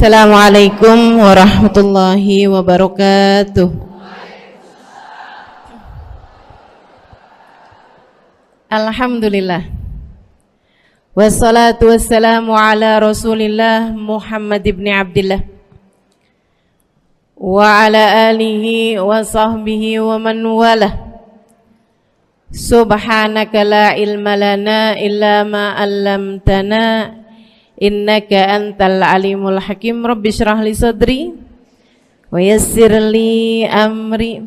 Assalamualaikum warahmatullahi wabarakatuh. Alhamdulillah. Wassalatu wassalamu ala Rasulillah Muhammad ibn Abdillah wa ala alihi wa sahbihi wa man walah. Subhanaka la ilma lana illa ma 'allamtana innaka antal alimul hakim. Rabbi shrah li sadri wa yassir li amri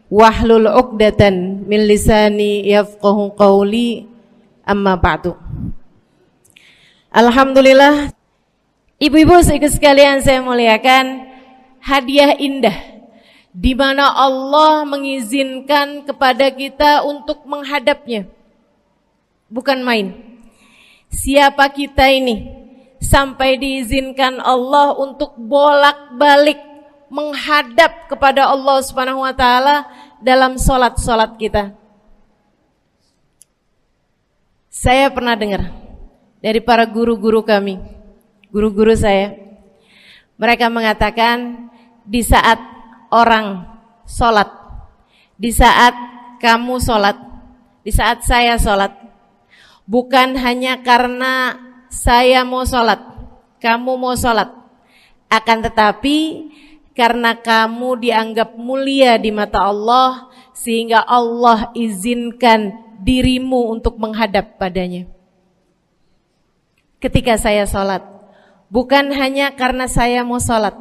wahlul 'uqdatan min lisani yafqahu qawli. Amma ba'du. Alhamdulillah, ibu-ibu sekalian saya muliakan, hadiah indah di mana Allah mengizinkan kepada kita untuk menghadapnya. Bukan main. Siapa kita ini sampai diizinkan Allah untuk bolak-balik menghadap kepada Allah Subhanahu wa taala dalam salat-salat kita. Saya pernah dengar dari para guru-guru kami, guru-guru saya. Mereka mengatakan di saat orang salat, di saat kamu salat, di saat saya salat, bukan hanya karena saya mau sholat, kamu mau sholat, akan tetapi karena kamu dianggap mulia di mata Allah, sehingga Allah izinkan dirimu untuk menghadap padanya. Ketika saya sholat, bukan hanya karena saya mau sholat,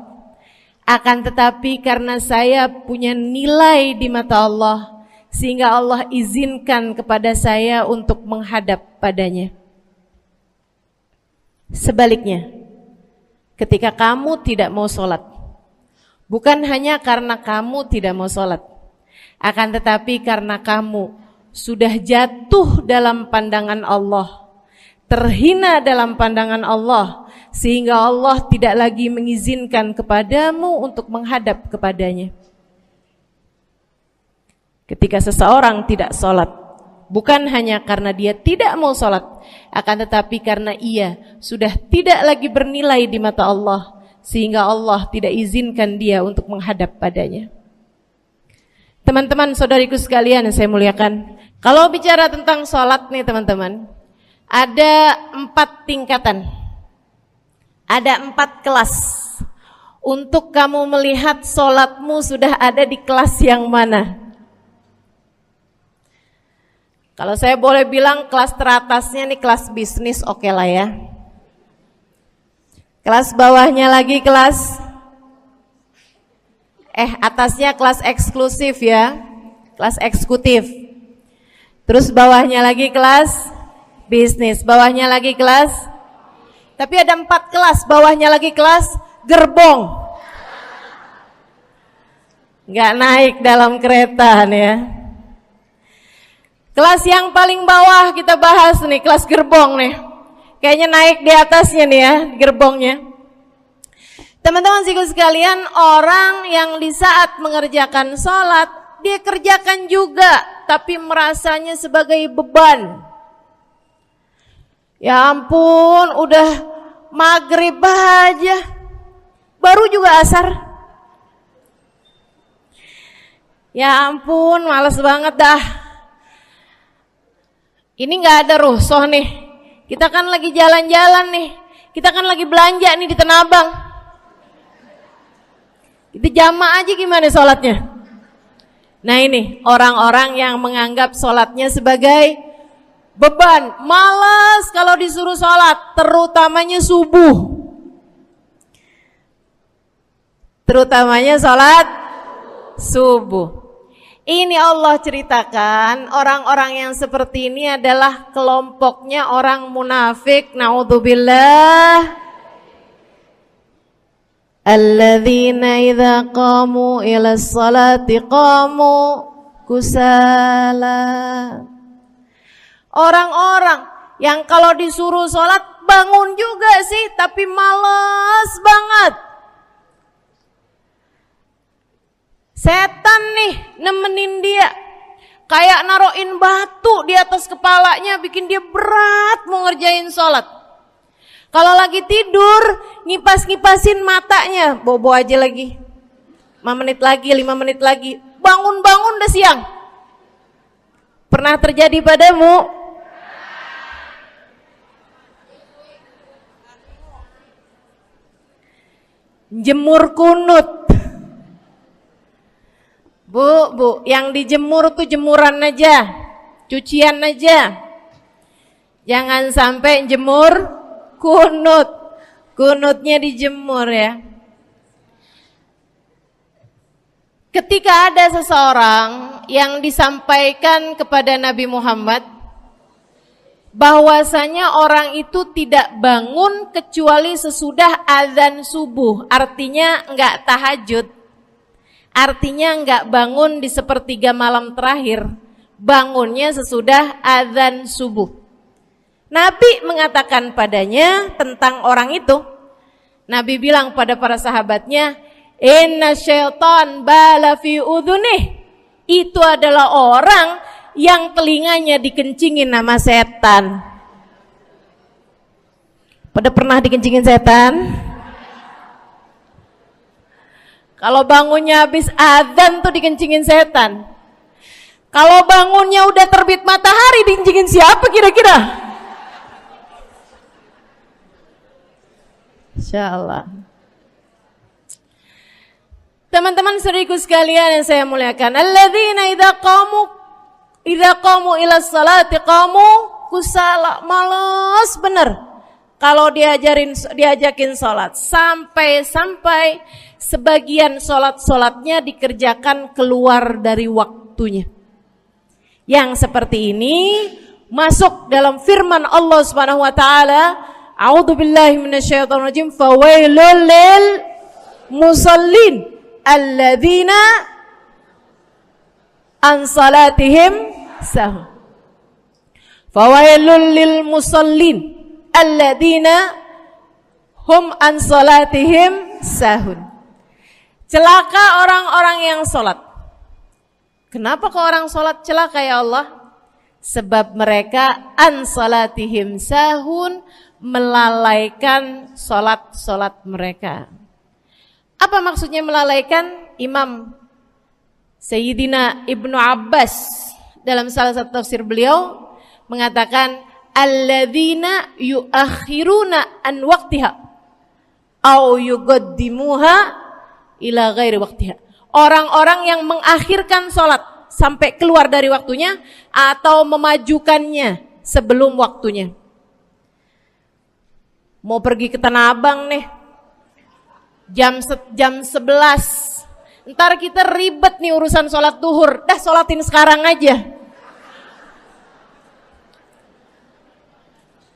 akan tetapi karena saya punya nilai di mata Allah, sehingga Allah izinkan kepada saya untuk menghadap padanya. Sebaliknya, ketika kamu tidak mau sholat, bukan hanya karena kamu tidak mau sholat, akan tetapi karena kamu sudah jatuh dalam pandangan Allah, terhina dalam pandangan Allah, sehingga Allah tidak lagi mengizinkan kepadamu untuk menghadap kepadanya. Ketika seseorang tidak sholat, bukan hanya karena dia tidak mau sholat, akan tetapi karena ia sudah tidak lagi bernilai di mata Allah, sehingga Allah tidak izinkan dia untuk menghadap padanya. Teman-teman, saudariku sekalian yang saya muliakan, kalau bicara tentang sholat nih teman-teman, ada 4 tingkatan, ada 4 kelas. Untuk kamu melihat sholatmu sudah ada di kelas yang mana. Kalau saya boleh bilang kelas teratasnya nih kelas bisnis, oke lah ya. Kelas bawahnya lagi kelas atasnya kelas eksklusif ya, kelas eksekutif. Terus bawahnya lagi kelas bisnis, bawahnya lagi kelas. Tapi ada 4 kelas, bawahnya lagi kelas gerbong. Nggak naik dalam kereta nih ya. Kelas yang paling bawah kita bahas nih, kelas gerbong nih. Kayaknya naik di atasnya nih ya, gerbongnya. Teman-teman sekalian, orang yang di saat mengerjakan sholat, dia kerjakan juga, tapi merasanya sebagai beban. Ya ampun, udah maghrib aja, baru juga asar. Ya ampun, males banget dah. Ini gak ada rusuh nih. Kita kan lagi jalan-jalan nih. Kita kan lagi belanja nih di Tanah Abang. Kita jamaah aja gimana sholatnya. Nah ini orang-orang yang menganggap sholatnya sebagai beban. Malas kalau disuruh sholat, terutamanya subuh. Terutamanya sholat subuh. Ini Allah ceritakan orang-orang yang seperti ini adalah kelompoknya orang munafik. Naudzubillah. Alladzina idza qamu ila sholati qamu kusala. Orang-orang yang kalau disuruh sholat bangun juga sih, tapi malas banget. Setan nih nemenin dia, kayak naroin batu di atas kepalanya, bikin dia berat mau ngerjain sholat. Kalau lagi tidur, ngipas-ngipasin matanya, bobo aja lagi. 5 menit lagi, 5 menit lagi. Bangun-bangun udah siang. Pernah terjadi padamu? Jemur kunut. Bu, yang dijemur tuh jemuran aja, cucian aja. Jangan sampai jemur kunut. Kunutnya dijemur ya. Ketika ada seseorang yang disampaikan kepada Nabi Muhammad bahwasanya orang itu tidak bangun kecuali sesudah azan subuh, artinya enggak tahajud, artinya enggak bangun di sepertiga malam terakhir, bangunnya sesudah azan subuh. Nabi mengatakan padanya tentang orang itu, Nabi bilang pada para sahabatnya, inna syaitan bala fi udhunih, itu adalah orang yang telinganya dikencingin sama setan. Pada pernah dikencingin setan? Kalau bangunnya habis adzan tuh dikencingin setan. Kalau bangunnya udah terbit matahari dikencingin siapa kira-kira? Insyaallah. Teman-teman saudariku sekalian yang saya muliakan, alladzina idza qamu ila sholati qamu kusala, malas bener kalau diajakin sholat, sampai sebagian sholatnya dikerjakan keluar dari waktunya. Yang seperti ini masuk dalam firman Allah Subhanahu wa taala, a'udzubillahi minasyaitonir rajim, fawailul lil musallin alladzina an salatihim sahun. Fawailul lil musallin alladzina hum an salatihim sahun. Celaka orang-orang yang salat. Kenapa kok orang salat celaka ya Allah? Sebab mereka an salatihim sahun, melalaikan salat mereka. Apa maksudnya melalaikan? Imam Sayyidina Ibnu Abbas dalam salah satu tafsir beliau mengatakan alladzina yuakhiruna an waqtiha au yuqaddimuha ila ghairi waqtiha. Orang-orang yang mengakhirkan sholat sampai keluar dari waktunya atau memajukannya sebelum waktunya. Mau pergi ke Tanah Abang nih, jam 11. Ntar kita ribet nih urusan sholat duhur. Dah sholatin sekarang aja.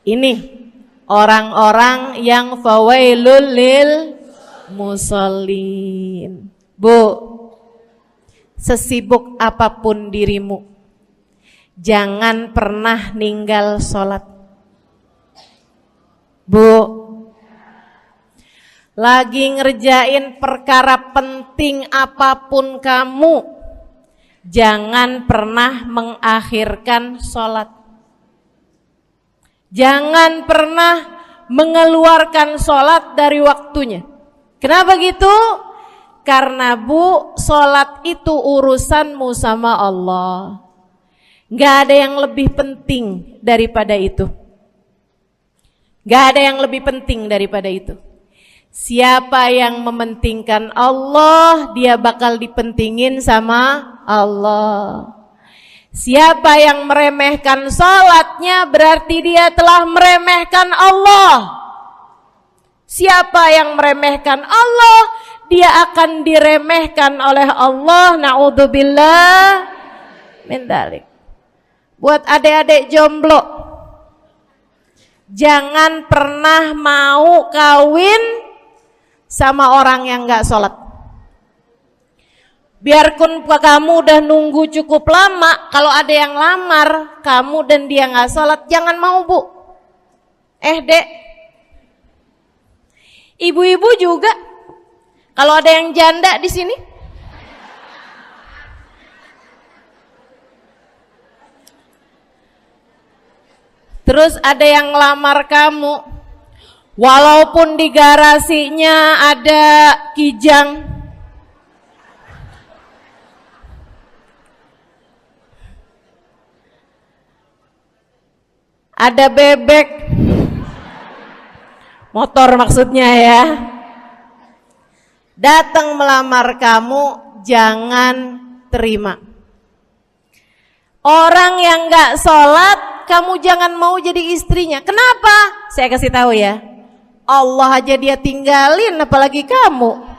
Ini orang-orang yang fawailul lil musallin. Bu, sesibuk apapun dirimu, jangan pernah ninggal sholat. Bu, lagi ngerjain perkara penting apapun kamu, jangan pernah mengakhirkan sholat. Jangan pernah mengeluarkan sholat dari waktunya. Kenapa gitu? Karena bu, sholat itu urusanmu sama Allah. Gak ada yang lebih penting daripada itu. Gak ada yang lebih penting daripada itu. Siapa yang mementingkan Allah, dia bakal dipentingin sama Allah. Siapa yang meremehkan sholatnya, berarti dia telah meremehkan Allah. Siapa yang meremehkan Allah, dia akan diremehkan oleh Allah. Na'udzubillah min dzalik. Buat adik-adik jomblo, jangan pernah mau kawin sama orang yang gak sholat. Biarpun kamu udah nunggu cukup lama, kalau ada yang lamar kamu dan dia gak sholat, jangan mau bu. Dek, ibu-ibu juga, kalau ada yang janda di sini, terus ada yang lamar kamu, Walaupun di garasinya ada kijang, ada bebek, motor maksudnya ya, datang melamar kamu, jangan terima. Orang yang gak sholat, kamu jangan mau jadi istrinya. Kenapa? Saya kasih tahu ya, Allah aja dia tinggalin, apalagi kamu.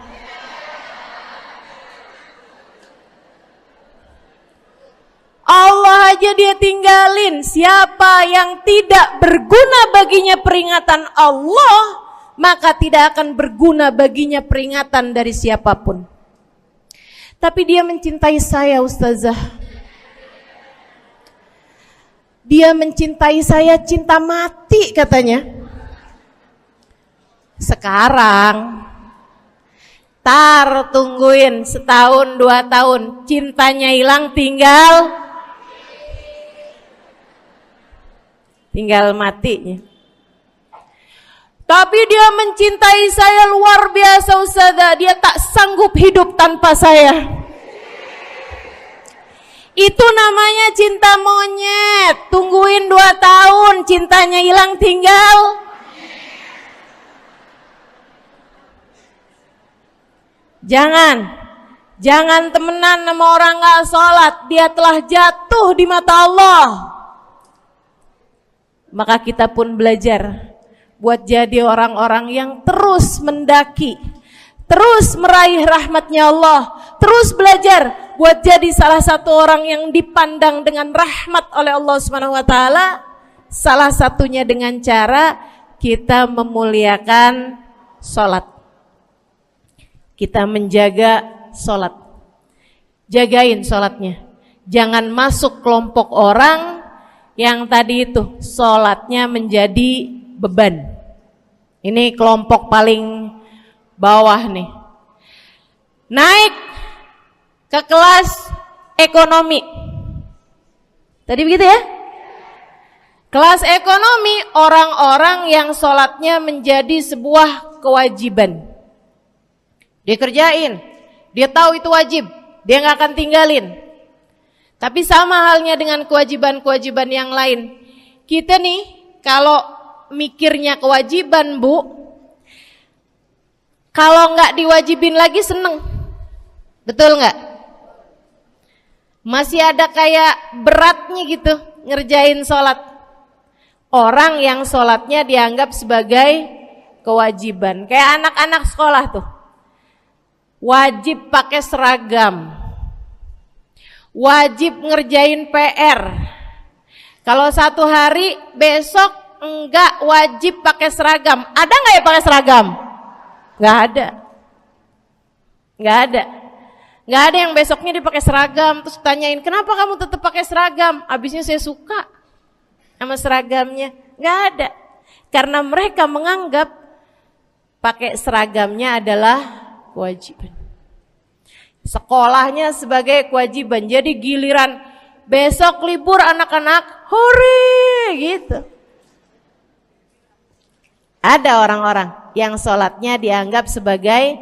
Allah aja dia tinggalin. Siapa yang tidak berguna baginya peringatan Allah, maka tidak akan berguna baginya peringatan dari siapapun. Tapi dia mencintai saya, Ustazah. Dia mencintai saya cinta mati katanya. Sekarang tungguin setahun 2 tahun, cintanya hilang, tinggal matinya. Tapi dia mencintai saya luar biasa, Ustazah. Dia tak sanggup hidup tanpa saya. Itu namanya cinta monyet. Tungguin 2 tahun, cintanya hilang, tinggal. Jangan temenan sama orang gak sholat. Dia telah jatuh di mata Allah. Maka kita pun belajar buat jadi orang-orang yang terus mendaki, terus meraih rahmatnya Allah, terus belajar buat jadi salah satu orang yang dipandang dengan rahmat oleh Allah Subhanahu wa taala. Salah satunya dengan cara kita memuliakan sholat. Kita menjaga sholat. Jagain sholatnya. Jangan masuk kelompok orang yang tadi itu sholatnya menjadi beban. Ini kelompok paling bawah nih. Naik ke kelas ekonomi. Tadi begitu ya? Kelas ekonomi, orang-orang yang sholatnya menjadi sebuah kewajiban. Dia kerjain, dia tahu itu wajib, dia gak akan tinggalin. Tapi sama halnya dengan kewajiban-kewajiban yang lain. Kita nih kalau mikirnya kewajiban, Bu, kalau gak diwajibin lagi seneng. Betul gak? Masih ada kayak beratnya gitu ngerjain sholat. Orang yang sholatnya dianggap sebagai kewajiban. Kayak anak-anak sekolah tuh, wajib pakai seragam, wajib ngerjain PR. Kalau 1 hari, besok enggak wajib pakai seragam. Ada nggak ya pakai seragam? Nggak ada. Nggak ada yang besoknya dipakai seragam. Terus tanyain, kenapa kamu tetap pakai seragam? Abisnya saya suka sama seragamnya. Nggak ada. Karena mereka menganggap pakai seragamnya adalah kewajiban. Sekolahnya sebagai kewajiban. Jadi giliran besok libur anak-anak, hore gitu. Ada orang-orang yang sholatnya dianggap sebagai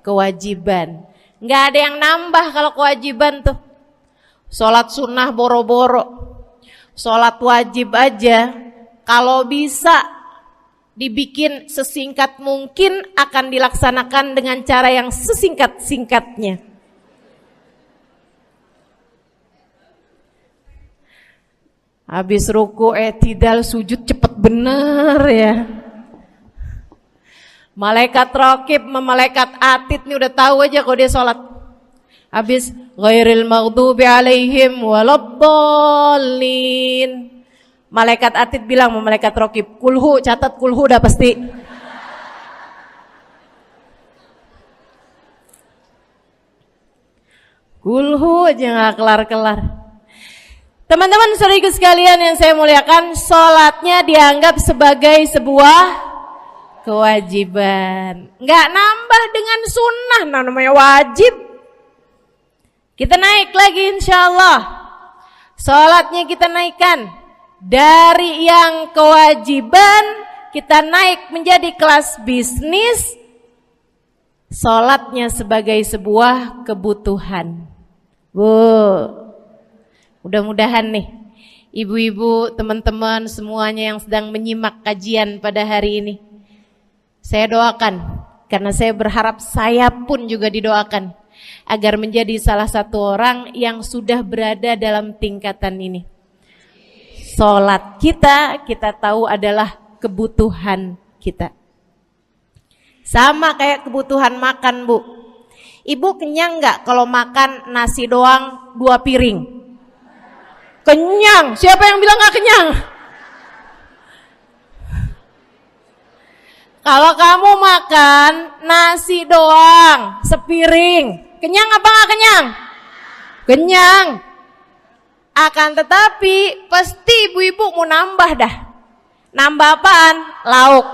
kewajiban. Nggak ada yang nambah kalau kewajiban tuh. Sholat sunnah boro-boro, sholat wajib aja kalau bisa dibikin sesingkat mungkin akan dilaksanakan dengan cara yang sesingkat-singkatnya. Habis ruku i'tidal sujud cepet bener ya. Malaikat raqib sama malaikat atid nih udah tahu aja kalau dia sholat. Habis ghairil maghdubi alaihim waladdallin. Malaikat atid bilang sama malaikat raqib, kulhu, catat kulhu udah pasti. Kulhu aja gak kelar-kelar. Teman-teman saudariku sekalian yang saya muliakan, sholatnya dianggap sebagai sebuah kewajiban. Nggak nambah dengan sunnah, namanya wajib. Kita naik lagi insyaallah. Sholatnya kita naikkan dari yang kewajiban kita naik menjadi kelas bisnis, sholatnya sebagai sebuah kebutuhan. Bu, mudah-mudahan nih ibu-ibu, teman-teman semuanya yang sedang menyimak kajian pada hari ini, saya doakan, karena saya berharap saya pun juga didoakan agar menjadi salah satu orang yang sudah berada dalam tingkatan ini. Sholat kita tahu adalah kebutuhan kita. Sama kayak kebutuhan makan, Bu. Ibu kenyang nggak kalau makan nasi doang 2 piring? Kenyang. Siapa yang bilang nggak kenyang? Kalau kamu makan nasi doang sepiring, kenyang apa nggak kenyang? Kenyang. Akan tetapi pasti ibu-ibu mau nambah dah. Nambah apaan? Lauk.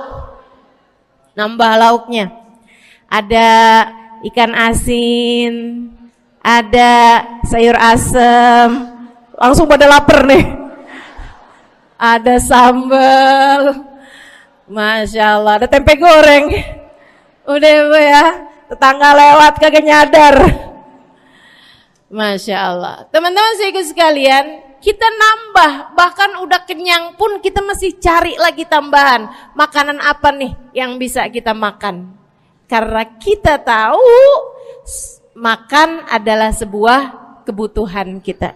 Nambah lauknya. Ada ikan asin, ada sayur asem. Langsung pada lapar nih. Ada sambal. Masya Allah, ada tempe goreng. Udah Bu ya, tetangga lewat kagak nyadar. Masya Allah. Teman-teman sekalian, kita nambah, bahkan udah kenyang pun kita masih cari lagi tambahan. Makanan apa nih yang bisa kita makan? Karena kita tahu makan adalah sebuah kebutuhan kita.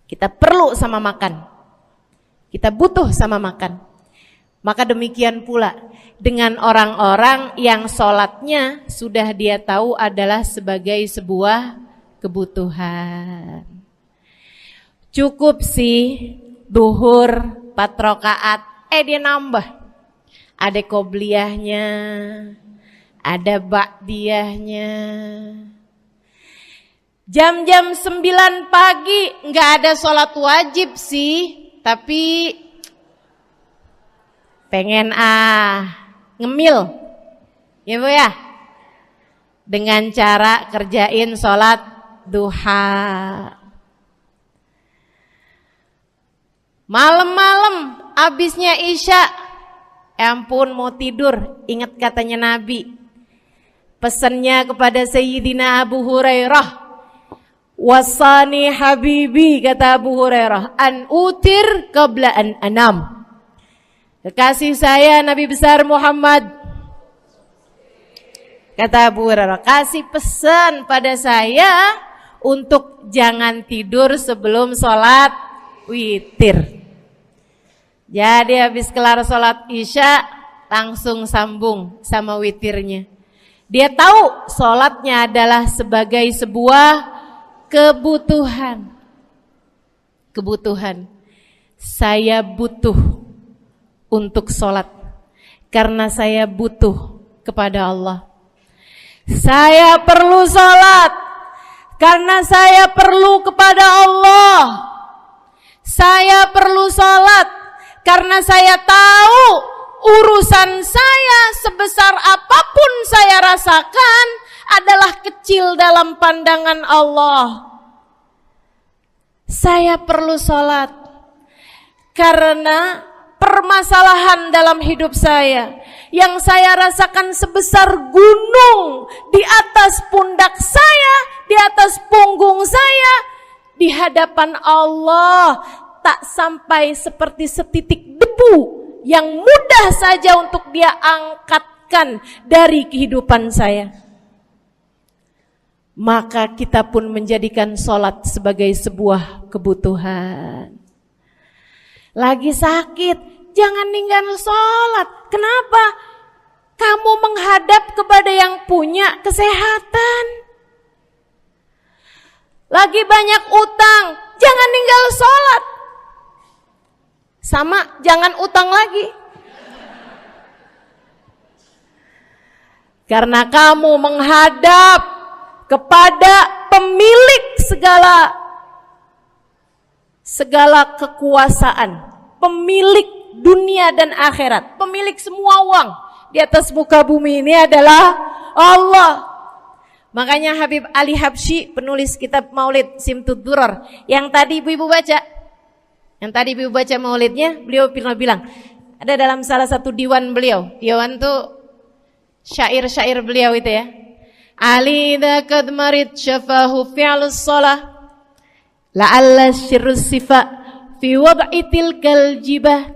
Kita perlu sama makan. Kita butuh sama makan. Maka demikian pula dengan orang-orang yang sholatnya sudah dia tahu adalah sebagai sebuah kebutuhan. Cukup sih duhur 4 rakaat, dia nambah. Ada qobliyahnya, ada ba'diyahnya. Jam-jam 9 pagi nggak ada sholat wajib sih, tapi pengen ngemil, ya Bu ya, dengan cara kerjain sholat duha. Malam-malam abisnya isya, ampun mau tidur, ingat katanya Nabi, pesannya kepada Sayyidina Abu Hurairah, wasani habibi, kata Abu Hurairah, an utir qabla an anam. Kekasih saya Nabi besar Muhammad, kata Abu Hurairah, kasih pesan pada saya untuk jangan tidur sebelum sholat witir. Jadi habis kelar sholat isya langsung sambung sama witirnya. Dia tahu sholatnya adalah sebagai sebuah kebutuhan. Kebutuhan. Saya butuh untuk sholat karena saya butuh kepada Allah. Saya perlu sholat karena saya perlu kepada Allah. Saya perlu sholat karena saya tahu urusan saya sebesar apapun saya rasakan adalah kecil dalam pandangan Allah. Saya perlu sholat karena permasalahan dalam hidup saya yang saya rasakan sebesar gunung di atas pundak saya, di atas punggung saya, di hadapan Allah tak sampai seperti setitik debu yang mudah saja untuk dia angkatkan dari kehidupan saya. Maka kita pun menjadikan sholat sebagai sebuah kebutuhan. Lagi sakit, jangan ninggal sholat. Kenapa? Kamu menghadap kepada yang punya kesehatan. Lagi banyak utang, jangan ninggal sholat. Sama, jangan utang lagi. Karena kamu menghadap kepada pemilik segala kekuasaan, pemilik dunia dan akhirat, pemilik semua uang di atas muka bumi ini adalah Allah. Makanya Habib Ali Habsyi, penulis kitab Maulid Simtud Durar, yang tadi ibu-ibu baca maulidnya, beliau pernah bilang, Ada dalam salah satu diwan beliau. Diwan tuh syair-syair beliau itu ya. Ali idza qad marid syafahu fi'lus shalah la'alla syirru sifa fi wad'i tilkal jibah.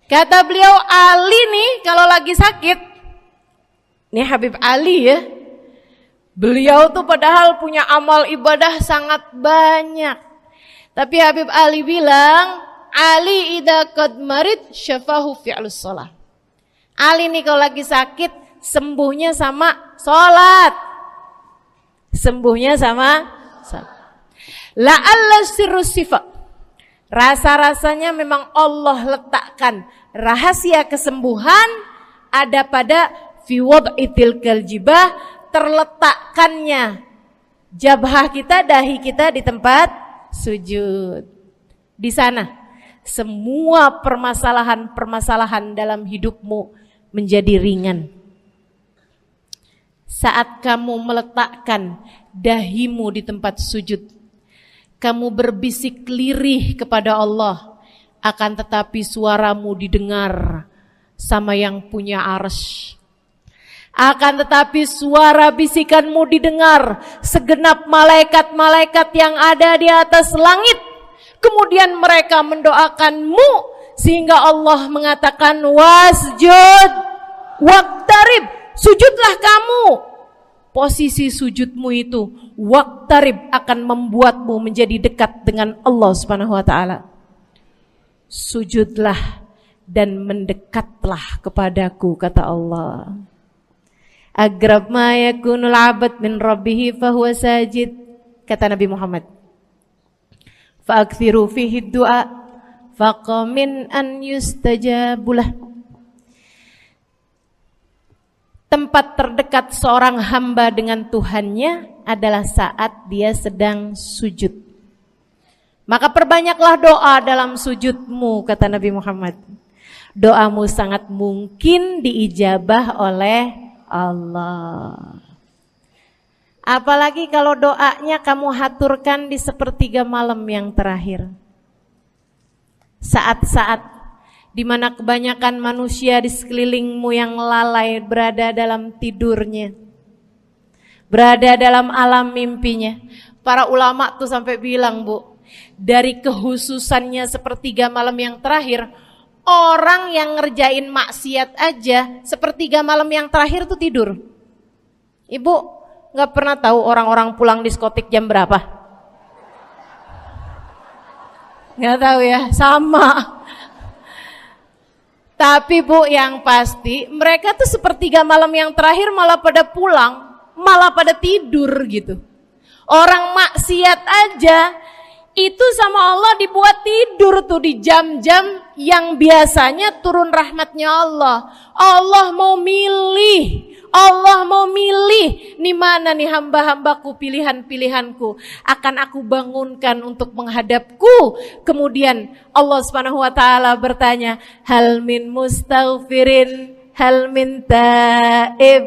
Kata beliau, Ali nih kalau lagi sakit, nih Habib Ali ya, beliau tuh padahal punya amal ibadah sangat banyak. Tapi Habib Ali bilang, Ali idza qad marid syafahu fi'lus shalah. Ali nih kalau lagi sakit, sembuhnya sama sholat. Sembuhnya sama sholat. La'alla sirru sifa. Rasa-rasanya memang Allah letakkan rahasia kesembuhan ada pada fi wad'i tilkal jibah, terletakkannya jabhah kita, dahi kita di tempat sujud. Di sana semua permasalahan-permasalahan dalam hidupmu menjadi ringan. Saat kamu meletakkan dahimu di tempat sujud, kamu berbisik lirih kepada Allah, akan tetapi suaramu didengar sama yang punya arsy. Akan tetapi suara bisikanmu didengar segenap malaikat-malaikat yang ada di atas langit. Kemudian mereka mendoakanmu sehingga Allah mengatakan wasjud waqtarib, sujudlah kamu. Posisi sujudmu itu waqtarib akan membuatmu menjadi dekat dengan Allah Subhanahu wa taala. Sujudlah dan mendekatlah kepadaku, kata Allah. Agrab ma yakunul 'abd min rabbih fahuwa sajid, kata Nabi Muhammad. Fa'akthiru fihi du'a faqamin an yustajabulah. Tempat terdekat seorang hamba dengan Tuhannya adalah saat dia sedang sujud. Maka perbanyaklah doa dalam sujudmu, kata Nabi Muhammad. Doamu sangat mungkin diijabah oleh Allah. Apalagi kalau doanya kamu haturkan di sepertiga malam yang terakhir. Saat-saat di mana kebanyakan manusia di sekelilingmu yang lalai berada dalam tidurnya, berada dalam alam mimpinya. Para ulama tuh sampai bilang, Bu, dari kehususannya sepertiga malam yang terakhir, orang yang ngerjain maksiat aja sepertiga malam yang terakhir tuh tidur. Ibu gak pernah tahu orang-orang pulang diskotik jam berapa? Gak tahu ya, sama. Tapi Bu, yang pasti mereka tuh sepertiga malam yang terakhir malah pada pulang, malah pada tidur gitu. Orang maksiat aja itu sama Allah dibuat tidur tuh di jam-jam yang biasanya turun rahmatnya Allah. Allah mau milih nih mana nih hamba-hambaku, pilihan-pilihanku akan aku bangunkan untuk menghadapku. Kemudian Allah Subhanahu wa taala bertanya, hal min mustaghfirin, hal min taib,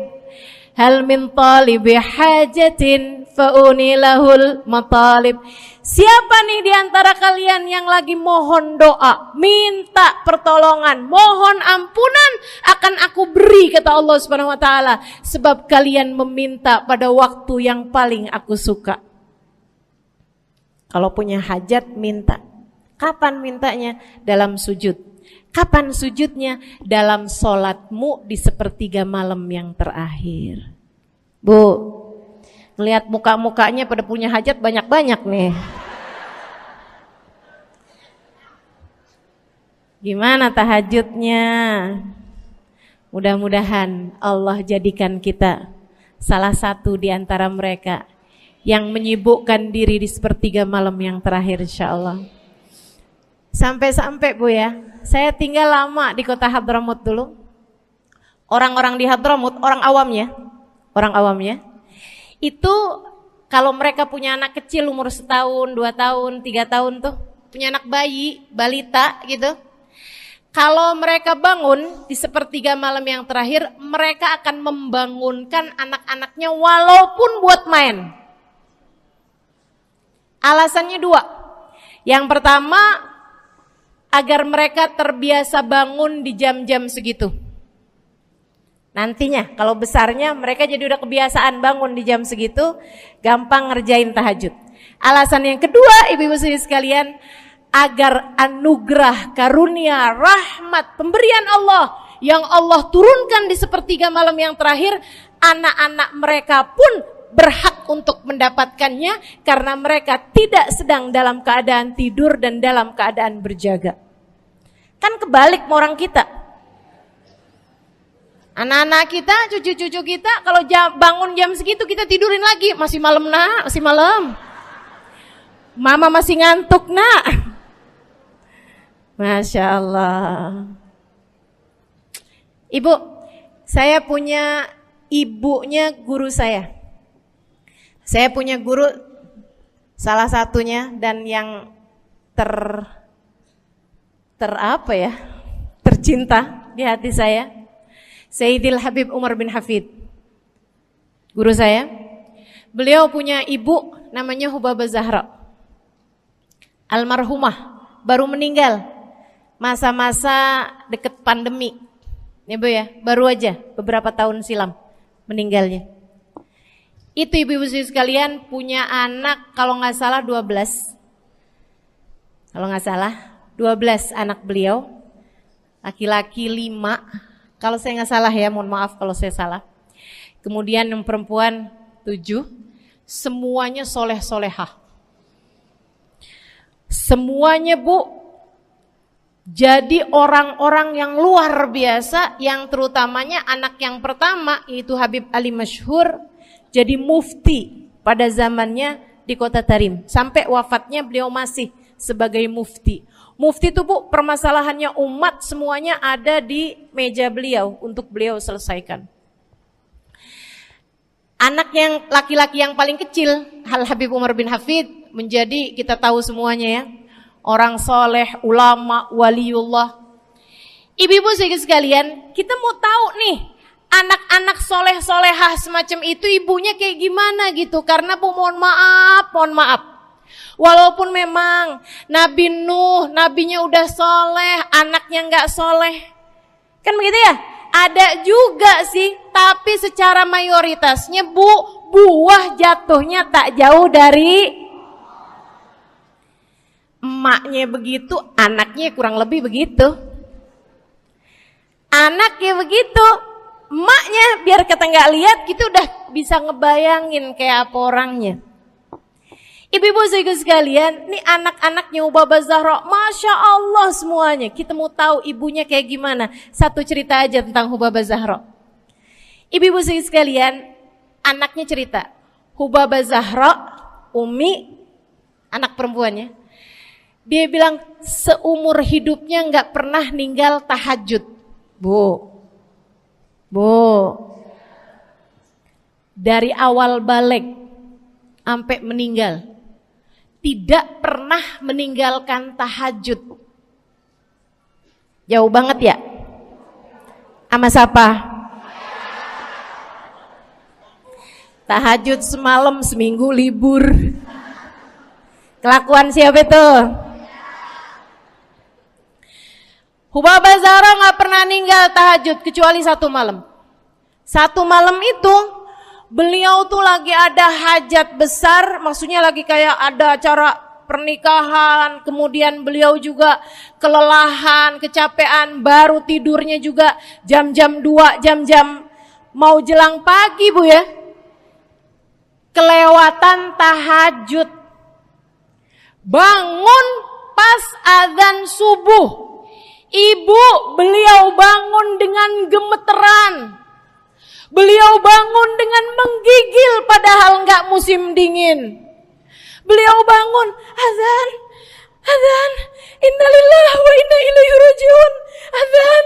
hal min talibi hajatin faunilahul matalib. Siapa nih di antara kalian yang lagi mohon doa, minta pertolongan, mohon ampunan, akan aku beri, kata Allah Subhanahu wa taala, sebab kalian meminta pada waktu yang paling aku suka. Kalau punya hajat minta. Kapan mintanya? Dalam sujud. Kapan sujudnya? Dalam sholatmu di sepertiga malam yang terakhir. Bu, ngelihat muka-mukanya pada punya hajat banyak-banyak nih. Gimana tahajudnya? Mudah-mudahan Allah jadikan kita salah satu di antara mereka yang menyibukkan diri di sepertiga malam yang terakhir, insyaallah. Sampai-sampai Bu ya, saya tinggal lama di kota Hadramut dulu. Orang-orang di Hadramut, orang awamnya, itu kalau mereka punya anak kecil umur 1 tahun, 2 tahun, 3 tahun tuh, punya anak bayi, balita gitu. Kalau mereka bangun di sepertiga malam yang terakhir, mereka akan membangunkan anak-anaknya walaupun buat main. Alasannya 2. Yang pertama, agar mereka terbiasa bangun di jam-jam segitu. Nantinya kalau besarnya mereka jadi udah kebiasaan bangun di jam segitu, gampang ngerjain tahajud. Alasan yang kedua, ibu-ibu sekalian, agar anugerah, karunia, rahmat, pemberian Allah yang Allah turunkan di sepertiga malam yang terakhir, anak-anak mereka pun berhak untuk mendapatkannya karena mereka tidak sedang dalam keadaan tidur dan dalam keadaan berjaga. Kan kebalik sama orang kita. Anak-anak kita, cucu-cucu kita kalau bangun jam segitu kita tidurin lagi, masih malam nak, masih malam. Mama masih ngantuk nak. Masya Allah. Ibu, saya punya ibunya guru saya. Saya punya guru salah satunya dan yang tercinta di hati saya, Sayyidil Habib Umar bin Hafid. Guru saya. Beliau punya ibu namanya Hubabah Zahra. Almarhumah, baru meninggal masa-masa deket pandemi. Ya Bu ya, baru aja beberapa tahun silam meninggalnya. Itu ibu-ibu sekalian punya anak kalau nggak salah 12. Kalau nggak salah 12 anak beliau. Laki-laki 5. Kalau saya nggak salah ya, mohon maaf kalau saya salah. Kemudian yang perempuan 7. Semuanya soleh-solehah. Semuanya Bu jadi orang-orang yang luar biasa, yang terutamanya anak yang pertama yaitu Habib Ali Masyhur jadi mufti pada zamannya di Kota Tarim. Sampai wafatnya beliau masih sebagai mufti. Mufti itu Bu, permasalahannya umat semuanya ada di meja beliau untuk beliau selesaikan. Anak yang laki-laki yang paling kecil, Habib Umar bin Hafid, menjadi kita tahu semuanya ya, orang soleh, ulama, waliullah. Ibu-ibu sekalian, kita mau tahu nih, anak-anak soleh-solehah semacam itu ibunya kayak gimana gitu. Karena Bu, mohon maaf. Walaupun memang Nabi Nuh, nabinya udah soleh, anaknya gak soleh. Kan begitu ya? Ada juga sih, tapi secara mayoritasnya Bu, buah jatuhnya tak jauh dari emaknya begitu, anaknya kurang lebih begitu. Anaknya begitu, emaknya biar kita nggak lihat gitu udah bisa ngebayangin kayak apa orangnya. Ibu-ibu sekalian, nih anak-anaknya Hubabah Zahra, Masya Allah semuanya. Kita mau tahu ibunya kayak gimana. Satu cerita aja tentang Hubabah Zahra. Ibu-ibu sekalian, anaknya cerita, Hubabah Zahra, Umi, anak perempuannya, dia bilang seumur hidupnya nggak pernah ninggal tahajud. Bu, dari awal balik sampai meninggal, tidak pernah meninggalkan tahajud. Jauh banget ya? Sama siapa? Tahajud semalam, seminggu libur. Kelakuan siapa itu? Hubabah Zahra gak pernah ninggal tahajud kecuali satu malam. Satu malam itu beliau tuh lagi ada hajat besar, maksudnya lagi kayak ada acara pernikahan, kemudian beliau juga kelelahan, kecapean, baru tidurnya juga jam-jam 2, jam-jam mau jelang pagi Bu ya. Kelewatan tahajud. Bangun pas azan subuh. Ibu, beliau bangun dengan gemeteran. Beliau bangun dengan menggigil padahal enggak musim dingin. Beliau bangun, azan, innalillahi wa inna ilaihi rajiun. Azan,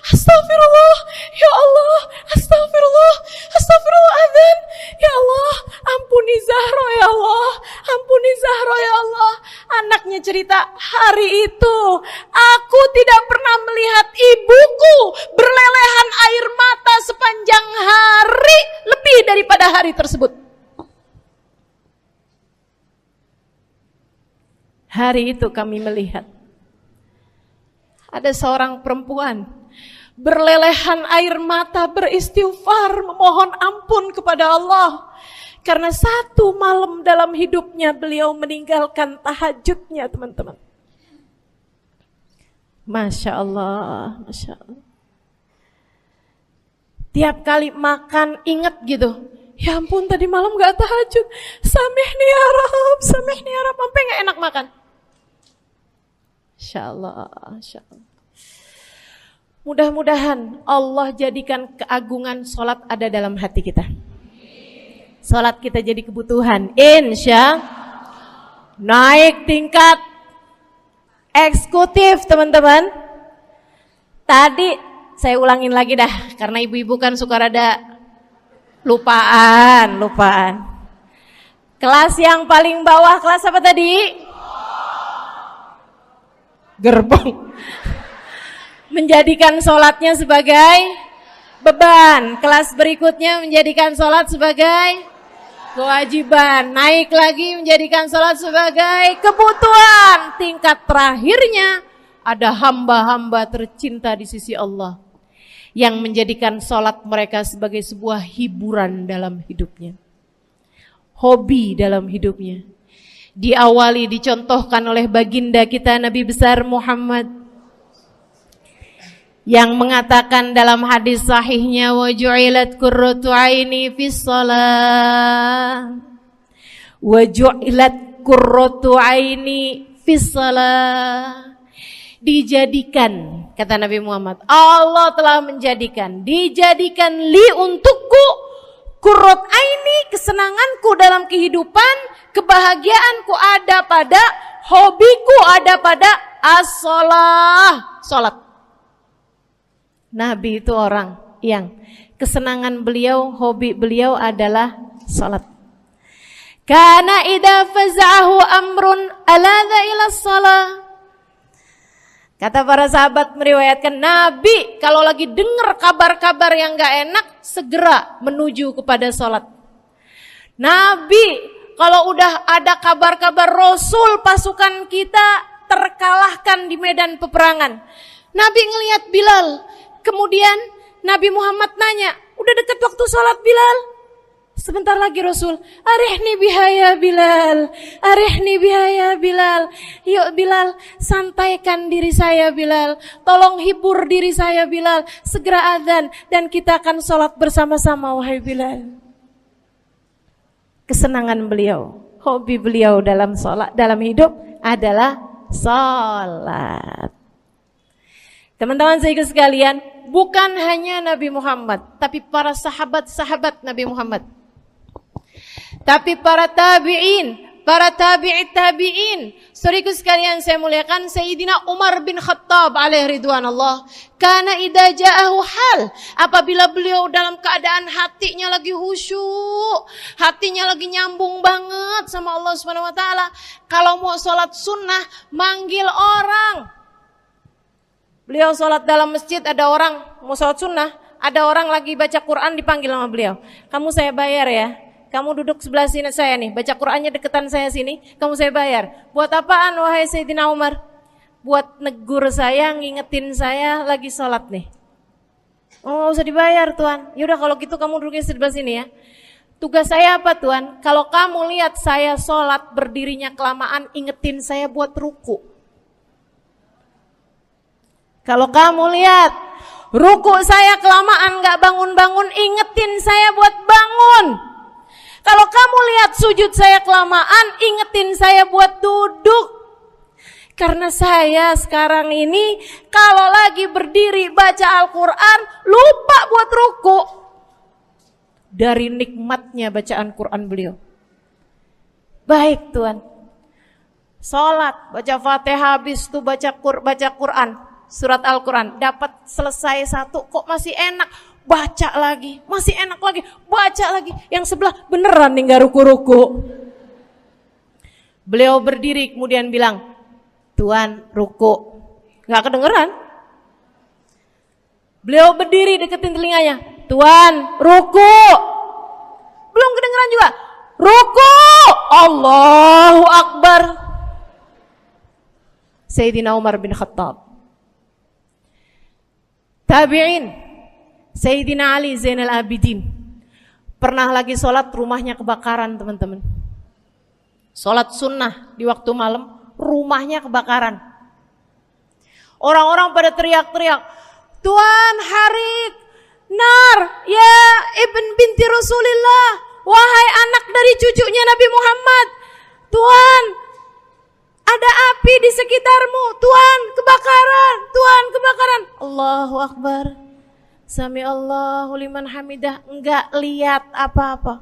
astagfirullah, ya Allah, astagfirullah, azan, ya Allah, ampuni Zahra ya Allah, Anaknya cerita, hari itu aku tidak pernah melihat ibuku berlelehan air mata sepanjang hari lebih daripada hari tersebut. Hari itu kami melihat ada seorang perempuan berlelehan air mata beristighfar memohon ampun kepada Allah karena satu malam dalam hidupnya beliau meninggalkan tahajudnya, teman-teman. Masya Allah, Masya Allah. Tiap kali makan ingat gitu, ya ampun tadi malam gak tahajud, samihni ya Rab, samihni ya Rab, sampai gak enak makan. Insya Allah, insya Allah. Mudah-mudahan Allah jadikan keagungan sholat ada dalam hati kita. Sholat kita jadi kebutuhan. Insya naik tingkat eksekutif, teman-teman. Tadi saya ulangin lagi dah, karena ibu-ibu kan suka rada lupaan. Kelas yang paling bawah, kelas apa tadi? Gerbong. Menjadikan sholatnya sebagai beban. Kelas berikutnya menjadikan sholat sebagai kewajiban. Naik lagi menjadikan sholat sebagai kebutuhan. Tingkat terakhirnya ada hamba-hamba tercinta di sisi Allah yang menjadikan sholat mereka sebagai sebuah hiburan dalam hidupnya, hobi dalam hidupnya. Diawali, dicontohkan oleh baginda kita Nabi besar Muhammad yang mengatakan dalam hadis sahihnya, wa ju'ilat qurratu aini fis shalah, wa ju'ilat qurratu aini fis shalah. Dijadikan, kata Nabi Muhammad, Allah telah menjadikan, dijadikan li untukku qurrat aini, kesenanganku dalam kehidupan, kebahagiaanku ada pada, hobiku ada pada as-shalah, salat. Nabi itu orang yang kesenangan beliau, hobi beliau adalah salat. Kana idza faza'ahu amrun aladha ila shalah. Kata para sahabat meriwayatkan, Nabi kalau lagi dengar kabar-kabar yang gak enak, segera menuju kepada sholat. Nabi kalau udah ada kabar-kabar Rasul pasukan kita terkalahkan di medan peperangan, Nabi ngelihat Bilal. Kemudian Nabi Muhammad nanya, udah dekat waktu sholat Bilal? Sebentar lagi Rasul, arihni biha ya Bilal, arihni biha ya Bilal. Yuk Bilal, sampaikan diri saya Bilal, tolong hibur diri saya Bilal. Segera azan dan kita akan sholat bersama-sama wahai Bilal. Kesenangan beliau, hobi beliau dalam sholat, dalam hidup adalah sholat. Teman-teman saya sekalian, bukan hanya Nabi Muhammad, tapi para sahabat-sahabat Nabi Muhammad, tapi para tabi'in, para tabi'it tabi'in. Saudaraku sekalian saya muliakan, Sayyidina Umar bin Khattab alaihi ridwanallah, kana idza ja'ahu hal, apabila beliau dalam keadaan hatinya lagi khusyuk, hatinya lagi nyambung banget sama Allah Subhanahu wa taala, kalau mau sholat sunnah manggil orang. Beliau sholat dalam masjid, ada orang mau sholat sunnah, ada orang lagi baca Quran dipanggil sama beliau. Kamu saya bayar ya, kamu duduk sebelah sini saya nih, baca Qurannya deketan saya sini, kamu saya bayar. Buat apaan wahai Sayyidina Umar? Buat negur saya, ngingetin saya lagi sholat nih. Oh gak usah dibayar Tuan. Yaudah kalau gitu kamu duduknya sebelah sini ya. Tugas saya apa Tuan? Kalau kamu lihat saya sholat berdirinya kelamaan, ingetin saya buat ruku. Kalau kamu lihat ruku saya kelamaan gak bangun-bangun, ingetin saya buat bangun. Kalau kamu lihat sujud saya kelamaan, ingetin saya buat duduk. Karena saya sekarang ini kalau lagi berdiri baca Al-Quran, lupa buat ruku. Dari nikmatnya bacaan Quran beliau. Baik Tuhan, sholat, baca Fatihah, habis itu baca Quran, surat Al-Quran, dapat selesai satu, kok masih enak, baca lagi, masih enak lagi, baca lagi. Yang sebelah beneran nih gak ruku-ruku. Beliau berdiri kemudian bilang, Tuan ruku, gak kedengeran. Beliau berdiri deketin telinganya, Tuan ruku, belum kedengeran juga. Ruku, Allahu Akbar. Sayyidina Umar bin Khattab. Tabi'in, Sayyidina Ali Zainal Abidin. Pernah lagi sholat, rumahnya kebakaran, teman-teman. Sholat sunnah di waktu malam, rumahnya kebakaran. Orang-orang pada teriak-teriak, Tuan Harik, nar, ya ibn binti Rasulillah, wahai anak dari cucunya Nabi Muhammad. Tuan, ada api di sekitarmu. Tuan, kebakaran. Tuan, kebakaran. Allahu Akbar. Sami Allahu liman hamidah. Enggak lihat apa-apa.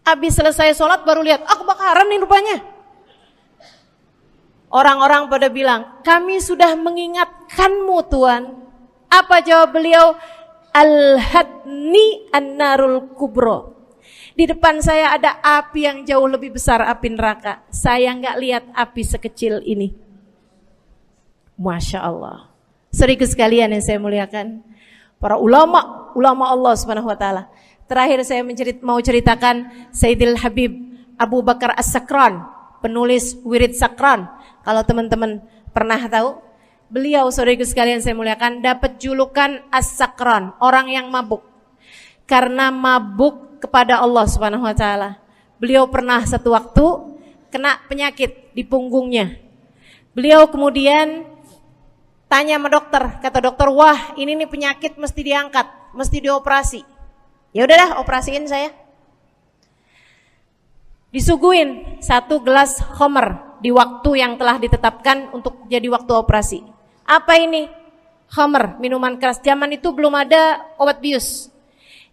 Habis selesai sholat baru lihat, kebakaran nih rupanya. Orang-orang pada bilang, kami sudah mengingatkanmu Tuan. Apa jawab beliau? Al-hadni an-narul kubro. Di depan saya ada api yang jauh lebih besar, api neraka. Saya nggak lihat api sekecil ini. Masya Allah. Saudara sekalian yang saya muliakan, para ulama Allah Subhanahu Wa Taala. Terakhir saya mau ceritakan Sayyidil Habib Abu Bakar As-Sakran, penulis Wirid Sakran. Kalau teman-teman pernah tahu, beliau saudara sekalian saya muliakan dapat julukan As-Sakran, orang yang mabuk. Karena mabuk kepada Allah Subhanahu Wa Taala. Beliau pernah satu waktu kena penyakit di punggungnya. Beliau kemudian tanya sama dokter, kata dokter, wah ini nih penyakit mesti diangkat, mesti dioperasi. Ya udahlah, operasiin saya. Disuguhin 1 gelas khamr di waktu yang telah ditetapkan untuk jadi waktu operasi. Apa ini? Khamr, minuman keras. Zaman itu belum ada obat bius.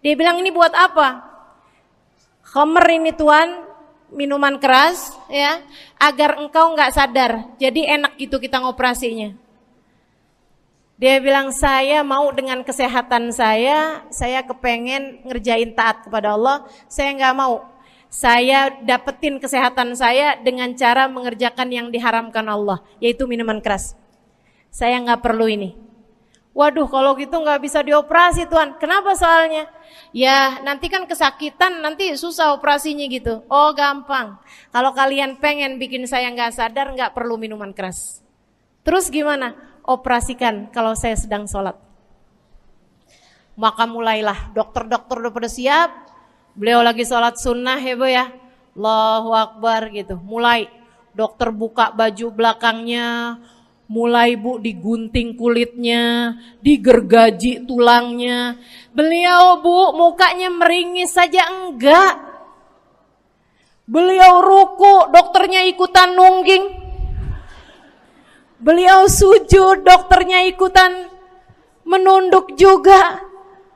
Dia bilang, ini buat apa? Khamr ini Tuan, minuman keras ya, agar engkau enggak sadar. Jadi enak gitu kita ngoperasinya. Dia bilang, saya mau dengan kesehatan saya kepengen ngerjain taat kepada Allah, saya enggak mau. Saya dapetin kesehatan saya dengan cara mengerjakan yang diharamkan Allah, yaitu minuman keras. Saya enggak perlu ini. Waduh, kalau gitu nggak bisa dioperasi Tuan. Kenapa soalnya? Ya nanti kan kesakitan, nanti susah operasinya gitu. Oh gampang. Kalau kalian pengen bikin saya nggak sadar, nggak perlu minuman keras. Terus gimana? Operasikan kalau saya sedang sholat. Maka mulailah, dokter-dokter udah pada siap. Beliau lagi sholat sunnah ya Bu ya. Allahu Akbar gitu. Mulai dokter buka baju belakangnya. Mulai Bu digunting kulitnya, digergaji tulangnya. Beliau Bu mukanya meringis saja enggak. Beliau ruku, dokternya ikutan nungging. Beliau sujud, dokternya ikutan menunduk juga.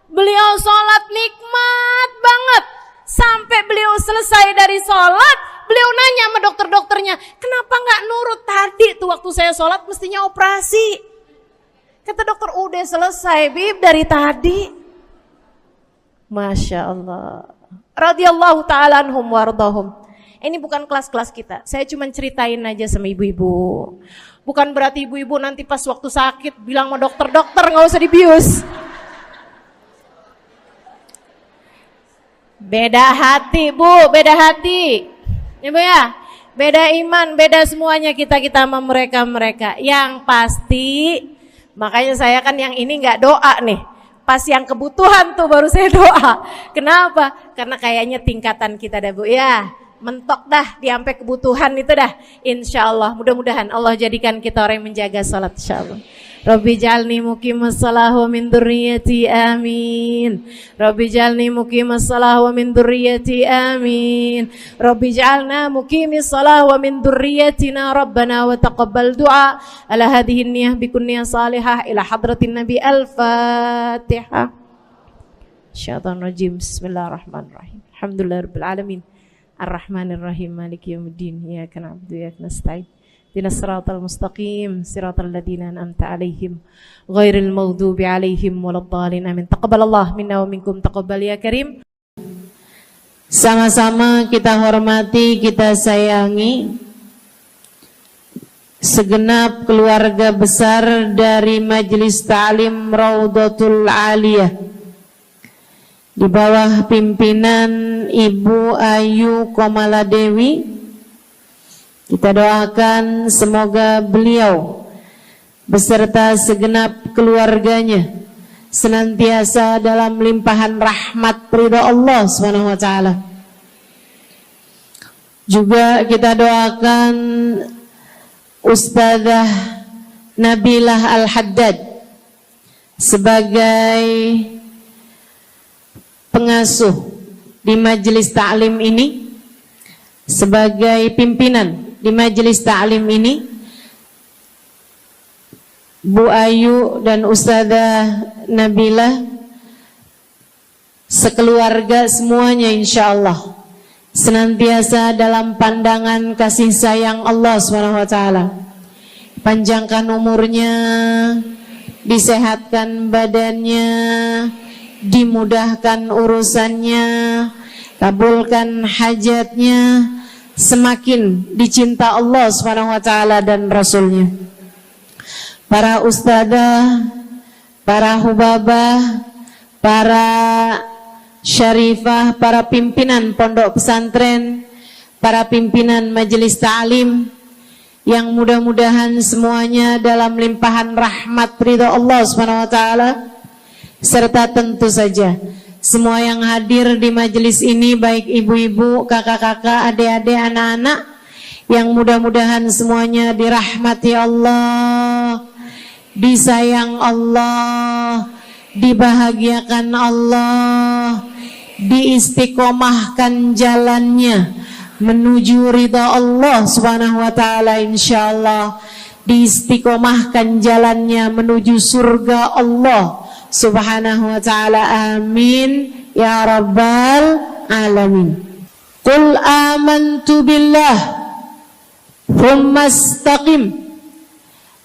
Beliau sholat nikmat banget. Sampai beliau selesai dari sholat, beliau nanya sama dokter-dokternya, kenapa nggak nurut tadi tuh waktu saya sholat mestinya operasi? Kata dokter, udah selesai Bib dari tadi. Masya Allah. Radiyallahu ta'ala anhum wardahum. Ini bukan kelas-kelas kita, saya cuma ceritain aja sama ibu-ibu. Bukan berarti ibu-ibu nanti pas waktu sakit bilang sama dokter-dokter nggak usah dibius. Beda hati Bu, beda hati. Ya Bu ya, beda iman, beda semuanya kita sama mereka. Yang pasti, makanya saya kan yang ini nggak doa nih. Pas yang kebutuhan tuh baru saya doa. Kenapa? Karena kayaknya tingkatan kita dah Bu ya. Mentok dah, sampai kebutuhan itu dah. Insya Allah, mudah-mudahan Allah jadikan kita orang yang menjaga salat insya Allah. Rabbi jalni muqimas salah wa min dzurriyyati amin. Rabbi jalni muqimas salah wa min dzurriyyati amin. Rabbi jalna muqimis salah wa min dzurriyyatina rabbana wa taqabbal du'a. Ala hadhihi niyyah bikun niyyah salihah ila hadratin nabi al-fatihah. Syaitanir rajim. Bismillahirrahmanirrahim. Alhamdulillahirabbil alamin. Ar-Rahmanir-Rahim. Maliki yaumiddin. Iyyaka na'budu wa iyyaka nasta'in. Ihdinas siratal mustaqim, siratal ladzina an'amta 'alaihim, ghairil maghdubi 'alaihim waladdallin. Amin. Taqabbalallahu minna wa minkum, taqabbal ya karim. Sama-sama kita hormati, kita sayangi segenap keluarga besar dari Majelis Ta'lim Raudhatul Aliyah di bawah pimpinan Ibu Ayu Komaladewi Kita doakan semoga beliau beserta segenap keluarganya senantiasa dalam limpahan rahmat ridha Allah Subhanahu wa taala. Juga kita doakan Ustazah Nabilah Al-Haddad sebagai pengasuh di majelis ta'lim ini, sebagai pimpinan di majelis ta'lim ini, Bu Ayu dan Ustazah Nabilah sekeluarga semuanya insyaallah senantiasa dalam pandangan kasih sayang Allah SWT. Panjangkan umurnya, disehatkan badannya, dimudahkan urusannya, kabulkan hajatnya, semakin dicinta Allah SWT dan Rasulnya. Para ustadzah, para hubabah, para syarifah, para pimpinan pondok pesantren, para pimpinan majelis ta'lim, yang mudah-mudahan semuanya dalam limpahan rahmat ridha Allah SWT, serta tentu saja semua yang hadir di majelis ini, baik ibu-ibu, kakak-kakak, adik-adik, anak-anak, yang mudah-mudahan semuanya dirahmati Allah, disayang Allah, dibahagiakan Allah, diistiqomahkan jalannya menuju ridha Allah Subhanahu wa taala, insyaallah diistiqomahkan jalannya menuju surga Allah Subhanahu wa taala. Amin ya rabbal alamin. Qul amantu billah thumma istaqim,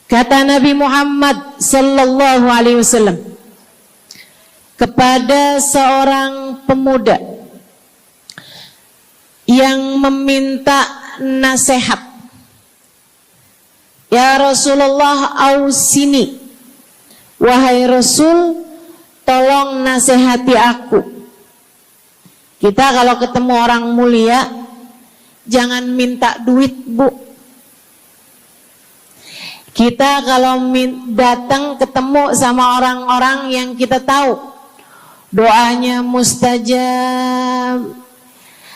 kata Nabi Muhammad sallallahu alaihi wasallam kepada seorang pemuda yang meminta nasihat, ya Rasulullah ausini, wahai Rasul tolong nasihati aku. Kita kalau ketemu orang mulia jangan minta duit, Bu. Kita kalau datang ketemu sama orang-orang yang kita tahu doanya mustajab,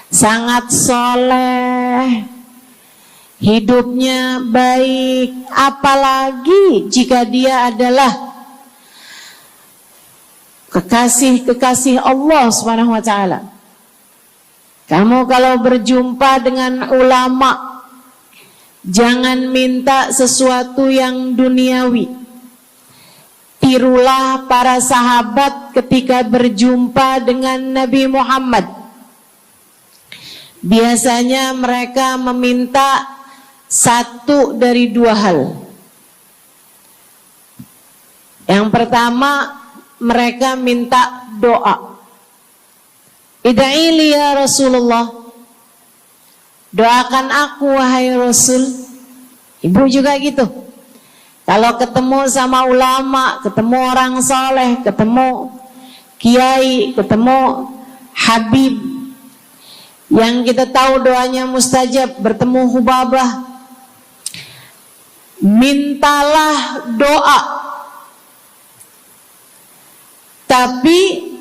sangat soleh, hidupnya baik, apalagi jika dia adalah kekasih-kekasih Allah Subhanahu wa taala. Kamu kalau berjumpa dengan ulama, jangan minta sesuatu yang duniawi. Tirulah para sahabat ketika berjumpa dengan Nabi Muhammad. Biasanya mereka meminta satu dari dua hal. Yang pertama, mereka minta doa. Ida'ili ya Rasulullah, doakan aku wahai Rasul. Ibu juga gitu. Kalau ketemu sama ulama, ketemu orang soleh, ketemu kiai, ketemu habib yang kita tahu doanya mustajab, bertemu hubabah, mintalah doa. Tapi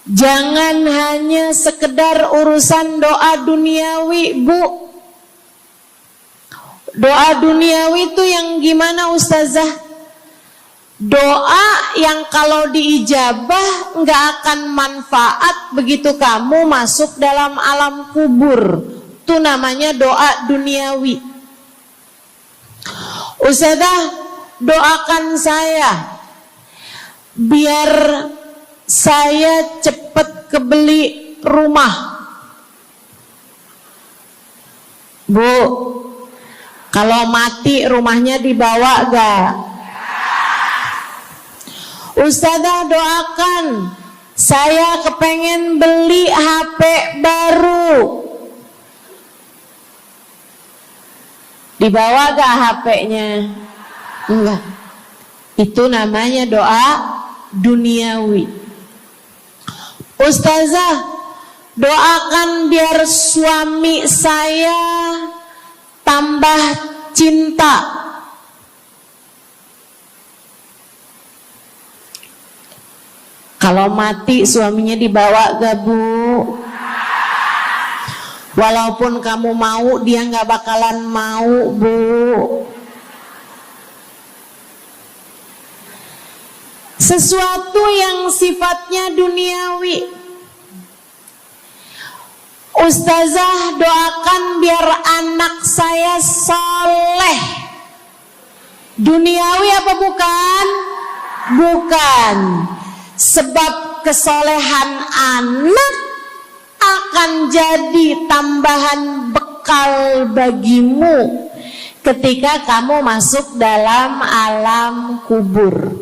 jangan hanya sekedar urusan doa duniawi, Bu. Doa duniawi itu yang gimana, Ustazah? Doa yang kalau diijabah nggak akan manfaat begitu kamu masuk dalam alam kubur. Itu namanya doa duniawi. Ustazah, doakan saya biar saya cepat kebeli rumah. Bu, kalau mati rumahnya dibawa gak? Ustazah, doakan saya kepengen beli HP baru. Dibawa gak HP-nya? Enggak. Itu namanya doa duniawi. Ustazah, Doakan biar suami saya tambah cinta. Kalau mati suaminya dibawa gak Bu? Walaupun kamu mau, dia gak bakalan mau Bu. Sesuatu yang sifatnya duniawi. Ustazah, doakan biar anak saya soleh. Duniawi apa bukan? Bukan. Sebab kesolehan anak akan jadi tambahan bekal bagimu ketika kamu masuk dalam alam kubur.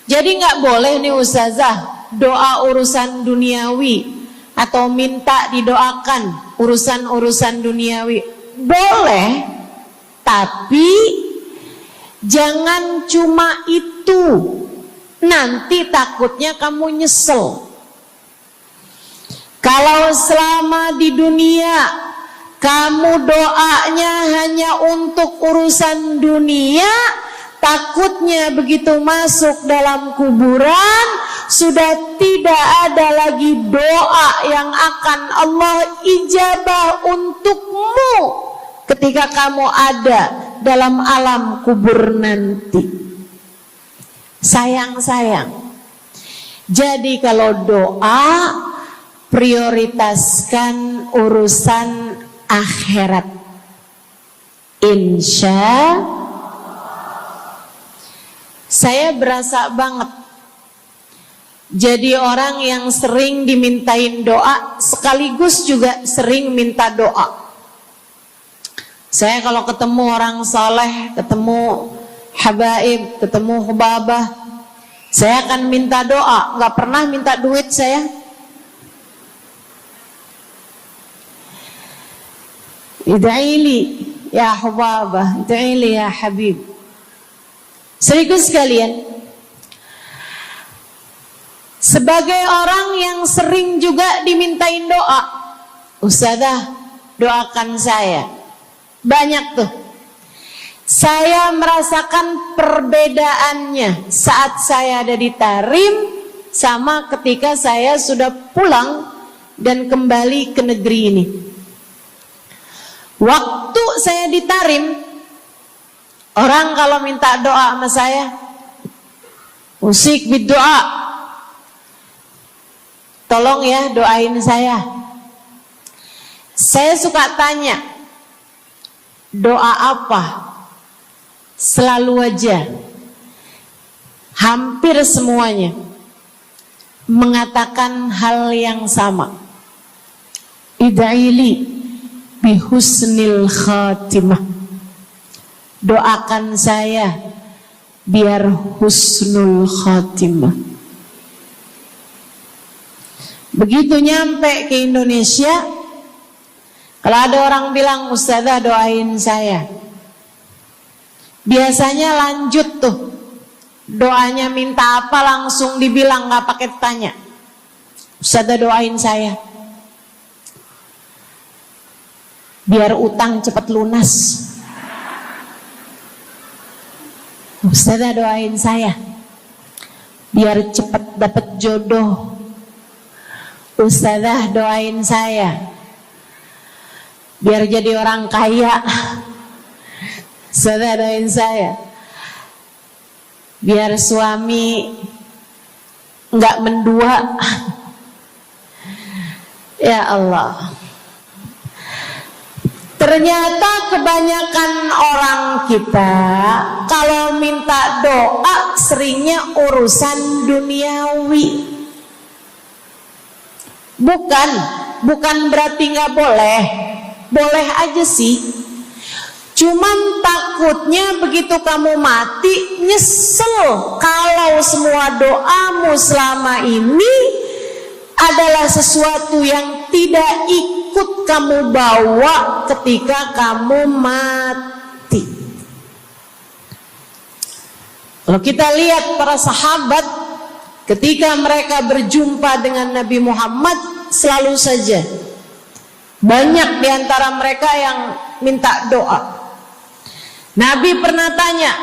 Jadi gak boleh nih Ustazah doa urusan duniawi atau minta didoakan urusan-urusan duniawi. Boleh, tapi jangan cuma itu. Nanti takutnya kamu nyesel. Kalau selama di dunia kamu doanya hanya untuk urusan dunia, takutnya begitu masuk dalam kuburan sudah tidak ada lagi doa yang akan Allah ijabah untukmu ketika kamu ada dalam alam kubur nanti. Sayang-sayang. Jadi kalau doa, prioritaskan urusan akhirat. Insya saya berasa banget jadi orang yang sering dimintain doa sekaligus juga sering minta doa. Saya kalau ketemu orang saleh, ketemu habaib, ketemu hubabah, saya akan minta doa, nggak pernah minta duit saya. Ida'ili ya hubabah, ida'ili ya habib. Serius sekalian, sebagai orang yang sering juga dimintain doa, Ustazah doakan saya. Banyak tuh. Saya merasakan perbedaannya saat saya ada di Tarim sama ketika saya sudah pulang dan kembali ke negeri ini. Waktu saya di Tarim, orang kalau minta doa sama saya, usik berdoa, tolong ya doain saya. Saya suka tanya, doa apa? Selalu aja, hampir semuanya mengatakan hal yang sama. Ida'ili bihusnil khatimah. Doakan saya biar husnul khatimah. Begitu nyampe ke Indonesia, kalau ada orang bilang Ustazah doain saya, biasanya lanjut tuh doanya, minta apa langsung dibilang, nggak pakai tanya. Ustazah doain saya biar utang cepat lunas. Ustazah doain saya biar cepat dapat jodoh. Ustazah doain saya biar jadi orang kaya. Ustazah doain saya biar suami nggak mendua. Ya Allah, ternyata kebanyakan orang kita kalau minta doa seringnya urusan duniawi. Bukan berarti nggak boleh, boleh aja sih. Cuman takutnya begitu kamu mati nyesel kalau semua doamu selama ini adalah sesuatu yang tidak ikut kamu bawa ketika kamu mati. Kalau kita lihat para sahabat ketika mereka berjumpa dengan Nabi Muhammad, selalu saja banyak di antara mereka yang minta doa. Nabi pernah tanya,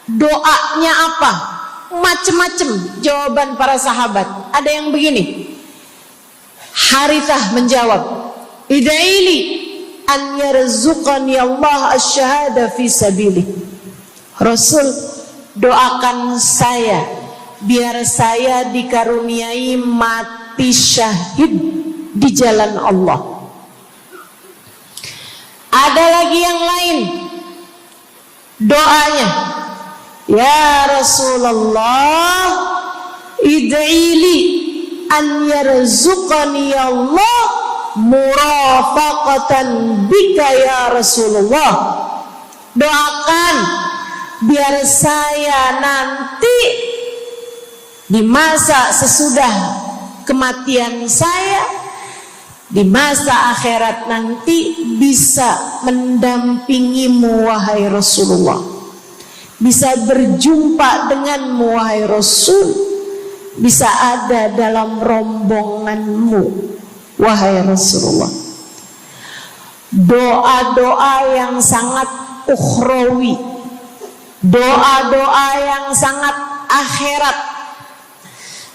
doanya apa? Macem-macem jawaban para sahabat. Ada yang begini, Harithah menjawab, ida'ili an yarzuqani Allah asyhada fi sabilih. Rasul, doakan saya biar saya dikaruniai mati syahid di jalan Allah. Ada lagi yang lain doanya, ya Rasulullah, id'ili an yarzuqani Allah murafaqatan bika ya Rasulullah. Doakan biar saya nanti di masa sesudah kematian saya, di masa akhirat nanti, bisa mendampingimu wahai Rasulullah, bisa berjumpa denganmu wahai Rasul, bisa ada dalam rombonganmu wahai Rasulullah. Doa-doa yang sangat ukhrawi, doa-doa yang sangat akhirat,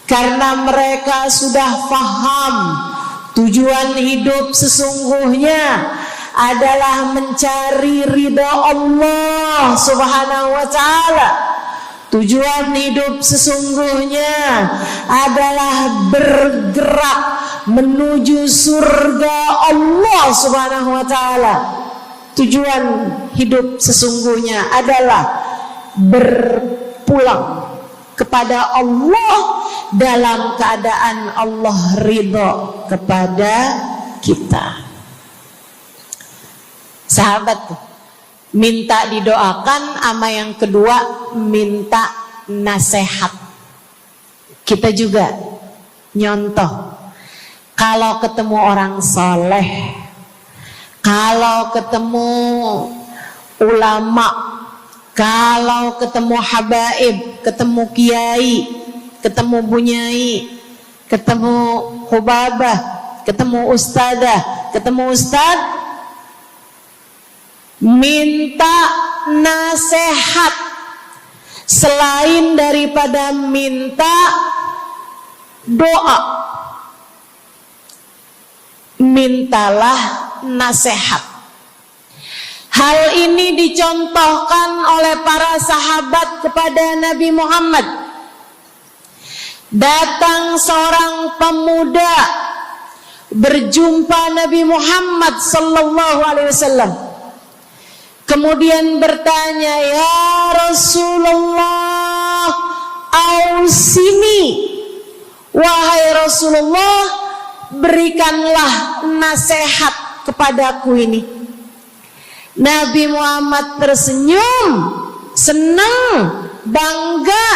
karena mereka sudah faham tujuan hidup sesungguhnya adalah mencari ridha Allah Subhanahu wa ta'ala. Tujuan hidup sesungguhnya adalah bergerak menuju surga Allah Subhanahu wa ta'ala. Tujuan hidup sesungguhnya adalah berpulang kepada Allah dalam keadaan Allah ridha kepada kita. Sahabat, minta didoakan, ama yang kedua minta nasihat. Kita juga nyontoh, kalau ketemu orang soleh, kalau ketemu ulama, kalau ketemu habaib, ketemu kiai, ketemu bunyai, ketemu hubabah, ketemu ustadzah, ketemu ustad, minta nasihat. Selain daripada minta doa, mintalah nasihat. Hal ini dicontohkan oleh para sahabat kepada Nabi Muhammad. Datang seorang pemuda berjumpa Nabi Muhammad sallallahu alaihi wasallam. Kemudian bertanya, ya Rasulullah, ausini, wahai Rasulullah, berikanlah nasihat kepadaku ini. Nabi Muhammad tersenyum, senang, bangga,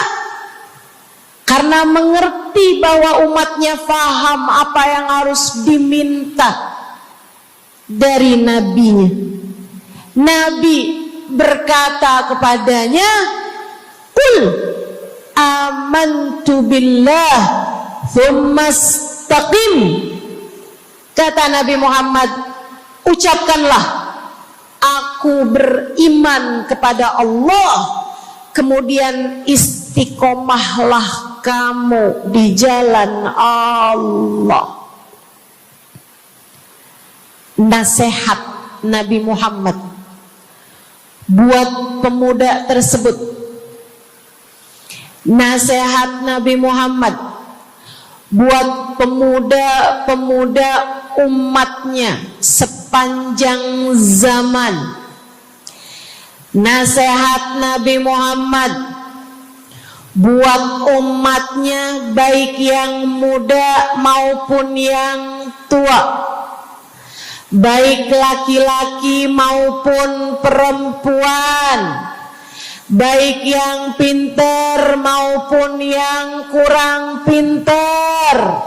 karena mengerti bahwa umatnya faham apa yang harus diminta dari nabinya. Nabi berkata kepadanya, qul amantu billah thumma istaqim. Kata Nabi Muhammad, ucapkanlah, aku beriman kepada Allah, kemudian istiqomahlah kamu di jalan Allah. Nasihat Nabi Muhammad buat pemuda tersebut, nasihat Nabi Muhammad buat pemuda-pemuda umatnya sepanjang zaman. Nasihat Nabi Muhammad buat umatnya, baik yang muda maupun yang tua, baik laki-laki maupun perempuan, baik yang pintar maupun yang kurang pintar.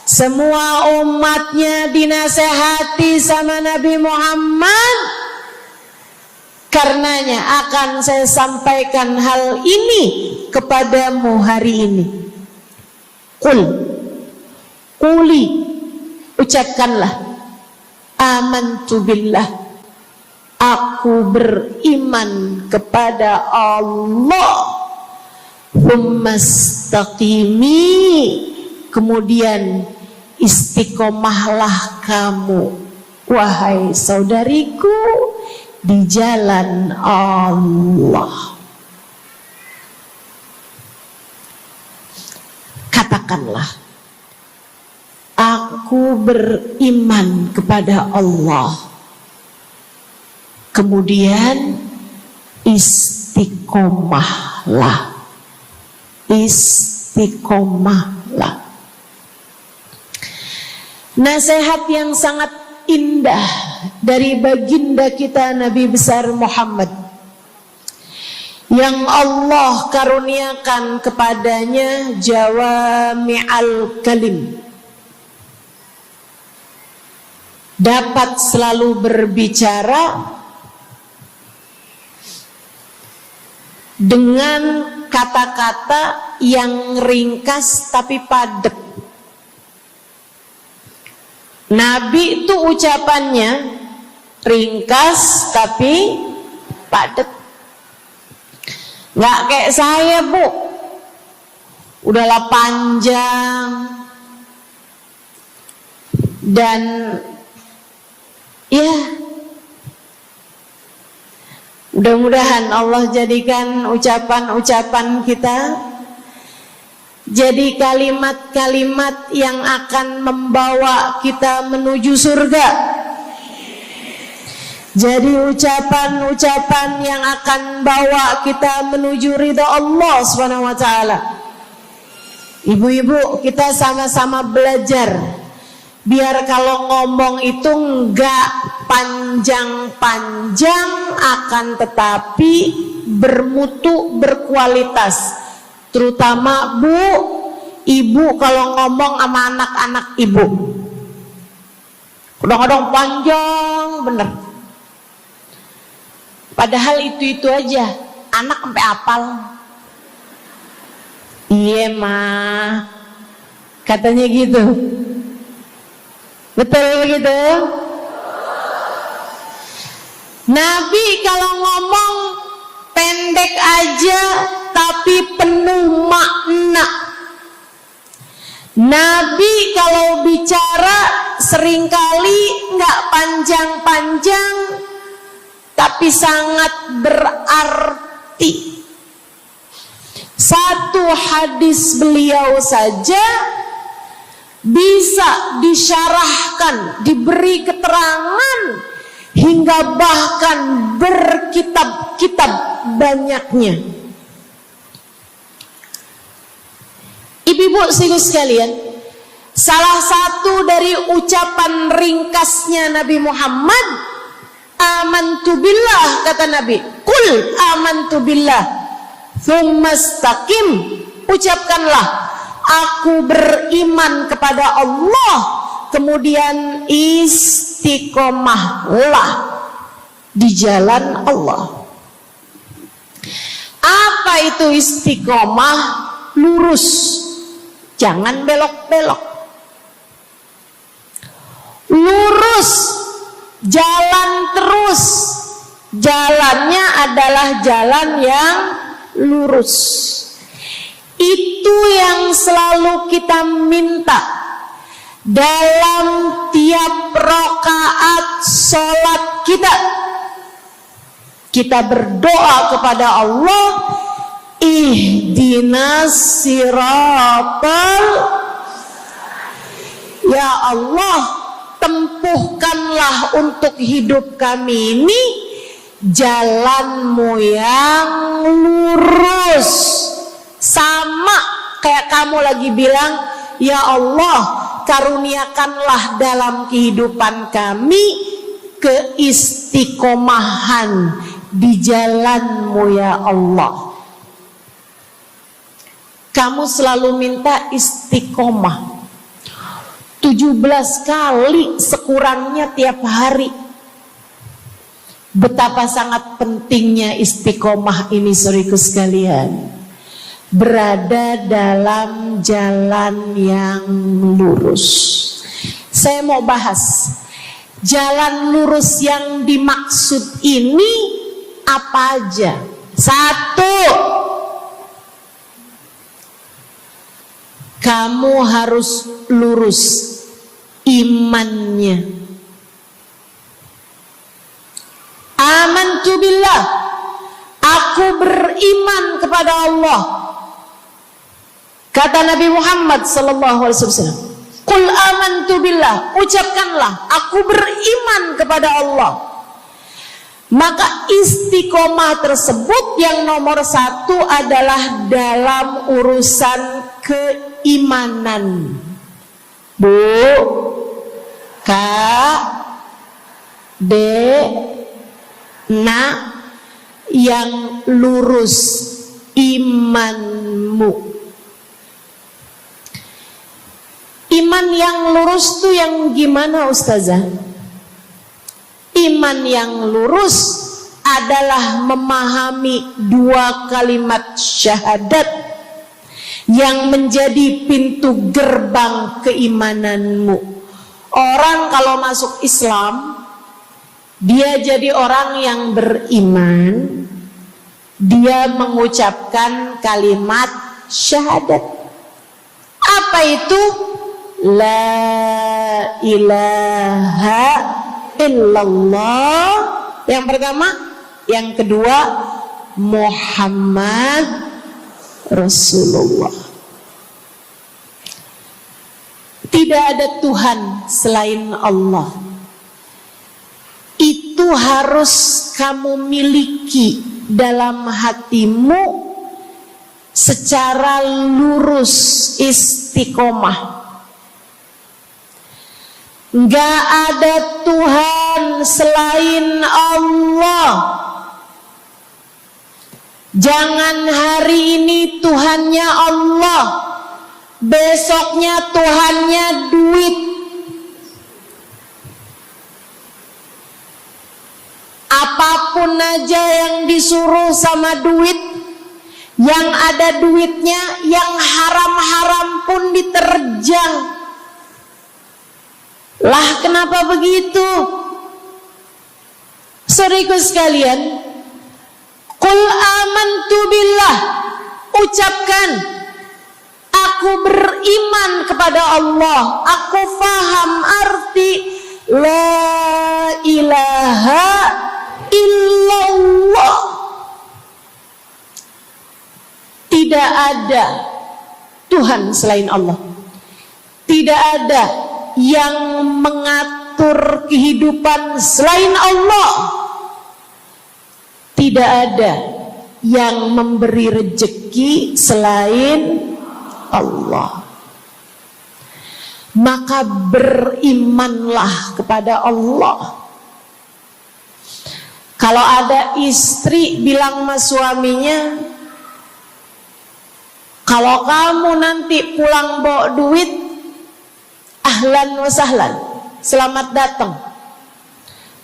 Semua umatnya dinasehati sama Nabi Muhammad. Karenanya akan saya sampaikan hal ini kepadamu hari ini. Quli, ucapkanlah, amantu billah, aku beriman kepada Allah. Tsumastaqimi, kemudian istiqomahlah kamu, wahai saudariku, di jalan Allah. Katakanlah, aku beriman kepada Allah. Kemudian istiqomahlah. Istiqomahlah. Nasihat yang sangat indah dari baginda kita Nabi besar Muhammad, yang Allah karuniakan kepadanya jawami'al kalim, dapat selalu berbicara dengan kata-kata yang ringkas tapi padat. Nabi itu ucapannya ringkas tapi padat. Nggak kayak saya, Bu, udahlah panjang dan ya, mudah-mudahan Allah jadikan ucapan-ucapan kita jadi kalimat-kalimat yang akan membawa kita menuju surga. Jadi ucapan-ucapan yang akan bawa kita menuju ridha Allah Subhanahu wa taala. Ibu-ibu, kita sama-sama belajar biar kalau ngomong itu enggak panjang-panjang, akan tetapi bermutu, berkualitas. Terutama Bu, ibu kalau ngomong sama anak-anak ibu, kadang-kadang panjang bener. Padahal itu aja, anak sampai hafal. Iya mah, katanya gitu. Betul gitu? Nabi kalau ngomong pendek aja tapi penuh makna. Nabi kalau bicara seringkali nggak panjang-panjang tapi sangat berarti. Satu hadis beliau saja bisa disyarahkan, diberi keterangan, hingga bahkan berkitab-kitab banyaknya. Ibu-ibu sekalian, salah satu dari ucapan ringkasnya Nabi Muhammad, amantu billah, kata Nabi, qul amantu billah, tsumastaqim, ucapkanlah, aku beriman kepada Allah, kemudian istiqomahlah di jalan Allah. Apa itu istiqomah? Lurus, jangan belok-belok. Lurus, jalan terus. Jalannya adalah jalan yang lurus. Itu yang selalu kita minta dalam tiap rakaat sholat kita. Kita berdoa kepada Allah, ihdinas siratal, ya Allah, tempuhkanlah untuk hidup kami ini jalanmu yang lurus. Sama kayak kamu lagi bilang, ya Allah, karuniakanlah dalam kehidupan kami keistiqomahan di jalanmu ya Allah. Kamu selalu minta istiqomah 17 kali sekurangnya tiap hari. Betapa sangat pentingnya istiqomah ini, saudaraku sekalian. berada dalam jalan yang lurus. Saya mau bahas jalan lurus yang dimaksud ini apa aja. 1, kamu harus lurus imannya. Amantu billah, aku beriman kepada Allah. Kata Nabi Muhammad sallallahu alaihi wasallam, "Qul amantu billah," ucapkanlah, aku beriman kepada Allah. Maka istiqomah tersebut yang nomor 1 adalah dalam urusan keimanan. Bu, Kak, Dek, Nak, yang lurus imanmu. Iman yang lurus tuh yang gimana, Ustazah? Iman yang lurus adalah memahami 2 kalimat syahadat yang menjadi pintu gerbang keimananmu. Orang kalau masuk Islam, dia jadi orang yang beriman, dia mengucapkan kalimat syahadat. Apa itu? La ilaha illallah. Yang pertama. Yang kedua, Muhammad Rasulullah. Tidak ada Tuhan selain Allah. Itu harus kamu miliki dalam hatimu secara lurus, istiqomah. Gak ada Tuhan selain Allah. Jangan hari ini Tuhannya Allah, besoknya Tuhannya duit. Apapun aja yang disuruh sama duit, yang ada duitnya, yang haram-haram pun diterjang. Lah kenapa begitu? Saudaraku sekalian, Qul amantu billah, ucapkan, aku beriman kepada Allah. Aku faham arti la ilaha illallah. Tidak ada Tuhan selain Allah. Tidak ada yang mengatur kehidupan selain Allah. Tidak ada yang memberi rezeki selain Allah. Maka berimanlah kepada Allah. Kalau ada istri bilang sama suaminya, kalau kamu nanti pulang bawa duit, ahlan wa sahlan, selamat datang.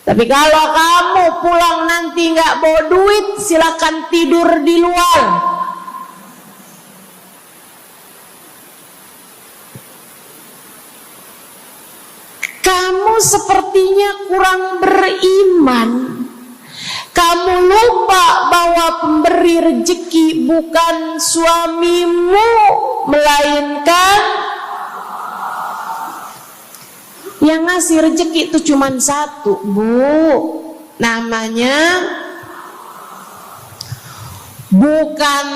Tapi kalau kamu pulang nanti nggak bawa duit, silakan tidur di luar. Kamu sepertinya kurang beriman. Kamu lupa bahwa pemberi rezeki bukan suamimu, melainkan yang ngasih rezeki itu cuma satu, Bu. Namanya bukan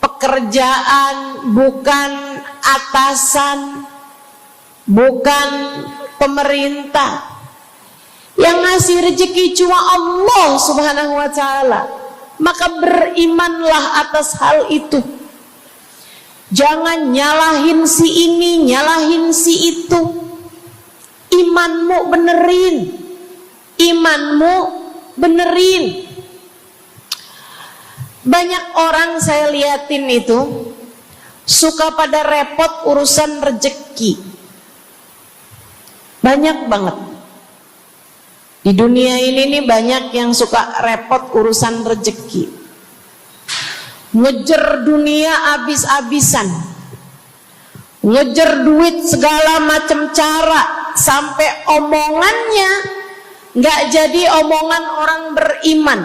pekerjaan, bukan atasan, bukan pemerintah. Yang ngasih rezeki cuma Allah Subhanahu wa ta'ala. Maka berimanlah atas hal itu. Jangan nyalahin si ini, nyalahin si itu. Imanmu benerin. Imanmu benerin. Banyak orang saya liatin itu suka pada repot urusan rezeki. Banyak banget. Di dunia ini nih banyak yang suka repot urusan rezeki. ngejar dunia abis-abisan, ngejar duit segala macam cara, sampai omongannya nggak jadi omongan orang beriman.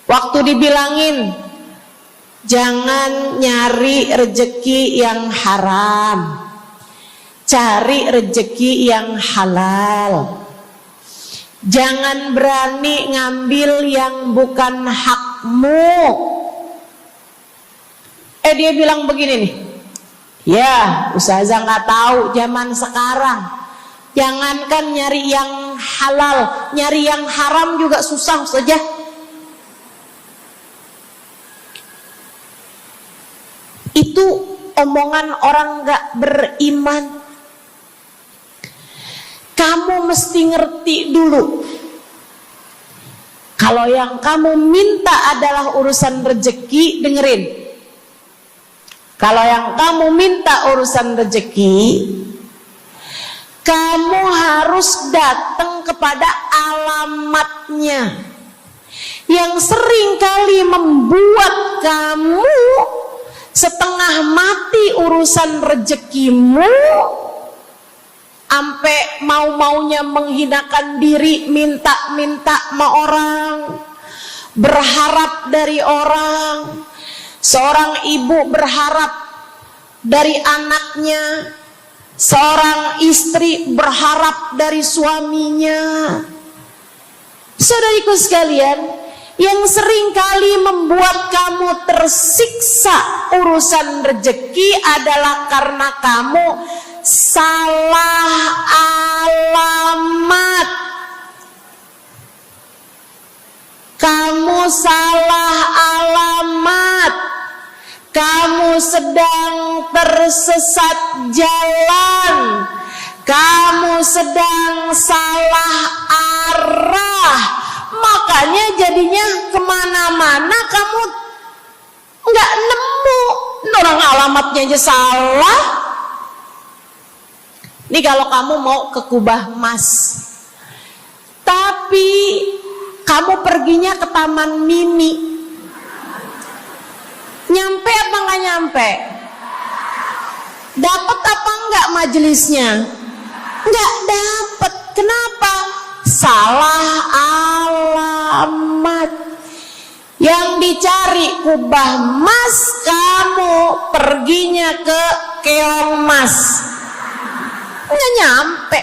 Waktu dibilangin jangan nyari rejeki yang haram, cari rejeki yang halal. Jangan berani ngambil yang bukan hakmu. Dia bilang begini nih, ya ustazah nggak tahu zaman sekarang, jangankan nyari yang halal, nyari yang haram juga susah saja. Itu omongan orang nggak beriman. Kamu mesti ngerti dulu, kalau yang kamu minta adalah urusan rezeki, dengerin. Kalau yang kamu minta urusan rezeki, kamu harus datang kepada alamatnya. Yang sering kali membuat kamu setengah mati urusan rezekimu, sampai mau-maunya menghinakan diri, minta-minta sama orang, berharap dari orang. Seorang ibu berharap dari anaknya, seorang istri berharap dari suaminya. Saudariku sekalian, yang sering kali membuat kamu tersiksa urusan rezeki adalah karena kamu salah alamat. Kamu salah alamat. Kamu sedang tersesat jalan. Kamu sedang salah arah. Makanya jadinya kemana-mana kamu nggak nemu. Orang alamatnya aja salah. Ini kalau kamu mau ke Kubah Mas, tapi kamu perginya ke Taman Mini, nyampe apa nggak nyampe? Dapat apa enggak majelisnya? Nggak dapat. Kenapa? Salah alamat. Yang dicari Kubah Mas, kamu perginya ke Keong Mas. Nggak nyampe,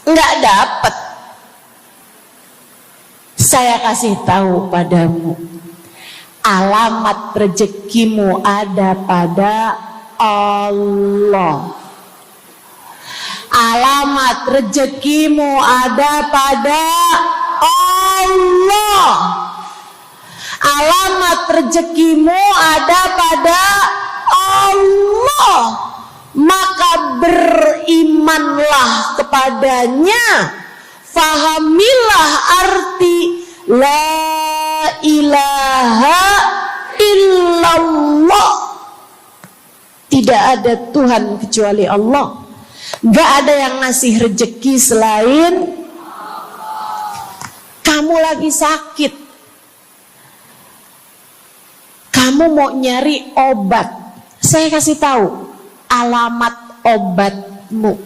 nggak dapat. Saya kasih tahu padamu, alamat rezekimu ada pada Allah. Alamat rezekimu ada pada Allah. Alamat rezekimu ada pada Allah. Maka berimanlah kepadanya, fahamilah arti la ilaha illallah. Tidak ada Tuhan kecuali Allah. Gak ada yang ngasih rezeki selain kamu. Lagi sakit, kamu mau nyari obat, saya kasih tahu alamat obatmu.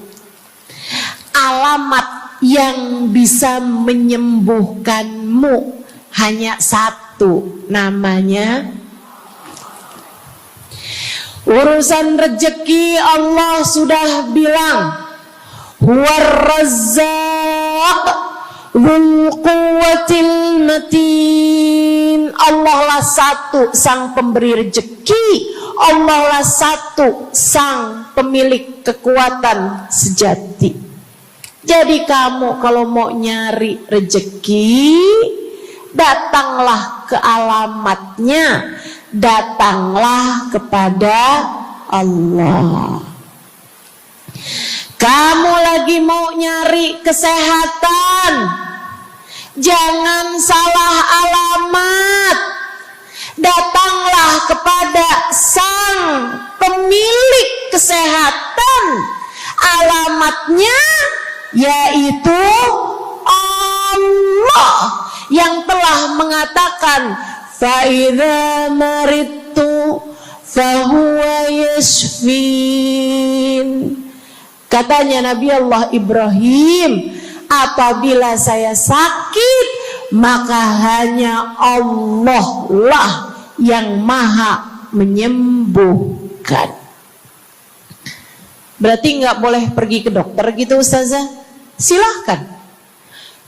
Alamat yang bisa menyembuhkanmu hanya satu, namanya urusan rezeki. Allah sudah bilang, huwar razzaq dzul quwwatil matin. Allah lah satu sang pemberi rezeki. Allah lah satu sang pemilik kekuatan sejati. Jadi kamu kalau mau nyari rezeki, datanglah ke alamatnya, datanglah kepada Allah. Kamu lagi mau nyari kesehatan, jangan salah alamat. Datanglah kepada sang pemilik kesehatan. Alamatnya yaitu Allah yang telah mengatakan, fa idza maridtu fa huwa yashfin. Katanya Nabi Allah Ibrahim, apabila saya sakit, maka hanya Allah lah yang maha menyembuhkan. Berarti nggak boleh pergi ke dokter gitu Ustazah? Silahkan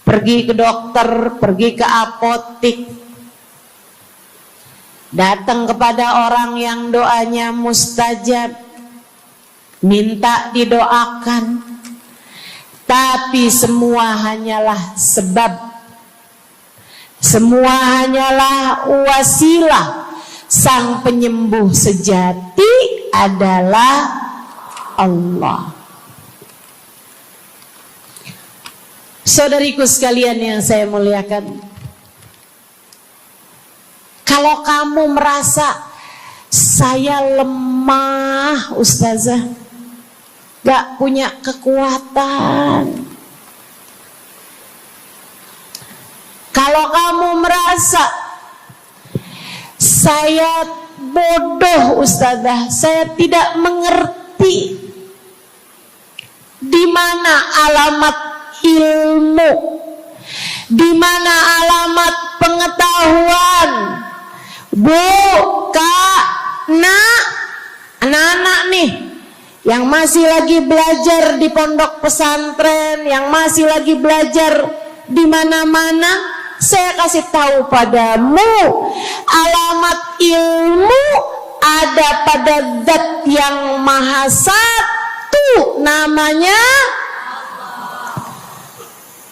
pergi ke dokter, pergi ke apotik, datang kepada orang yang doanya mustajab, minta didoakan. Tapi semua hanyalah sebab, semua hanyalah wasilah. Sang penyembuh sejati adalah Allah. Saudariku sekalian yang saya muliakan, kalau kamu merasa saya lemah Ustazah, gak punya kekuatan, kalau kamu merasa saya bodoh Ustazah, saya tidak mengerti di mana alamat ilmu, di mana alamat pengetahuan. Bu, Kak, Nak, anak-anak nih yang masih lagi belajar di pondok pesantren, yang masih lagi belajar di mana-mana, saya kasih tahu padamu, alamat ilmu ada pada Zat yang Maha Satu, namanya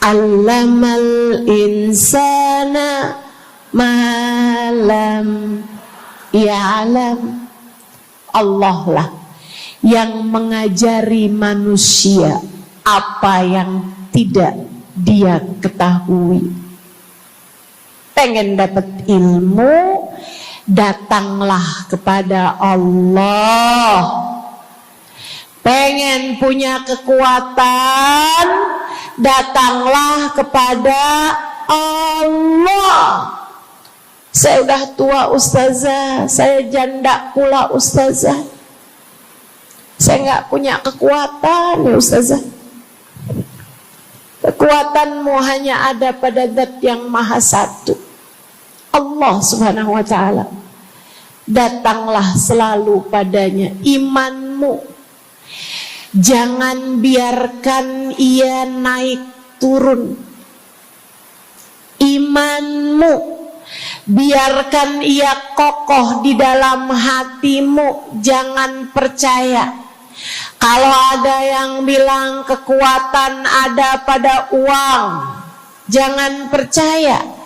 Allamal insana malam ya'lam. Allah lah yang mengajari manusia apa yang tidak dia ketahui. Pengen dapat ilmu, datanglah kepada Allah. Pengen punya kekuatan, datanglah kepada Allah. Saya udah tua Ustazah, saya janda pula Ustazah, saya nggak punya kekuatan ya Ustazah. Kekuatanmu hanya ada pada Zat yang Maha Satu, Allah Subhanahu wa Ta'ala. Datanglah selalu padanya. Imanmu jangan biarkan ia naik turun. Imanmu biarkan ia kokoh di dalam hatimu. Jangan percaya kalau ada yang bilang kekuatan ada pada uang. Jangan percaya.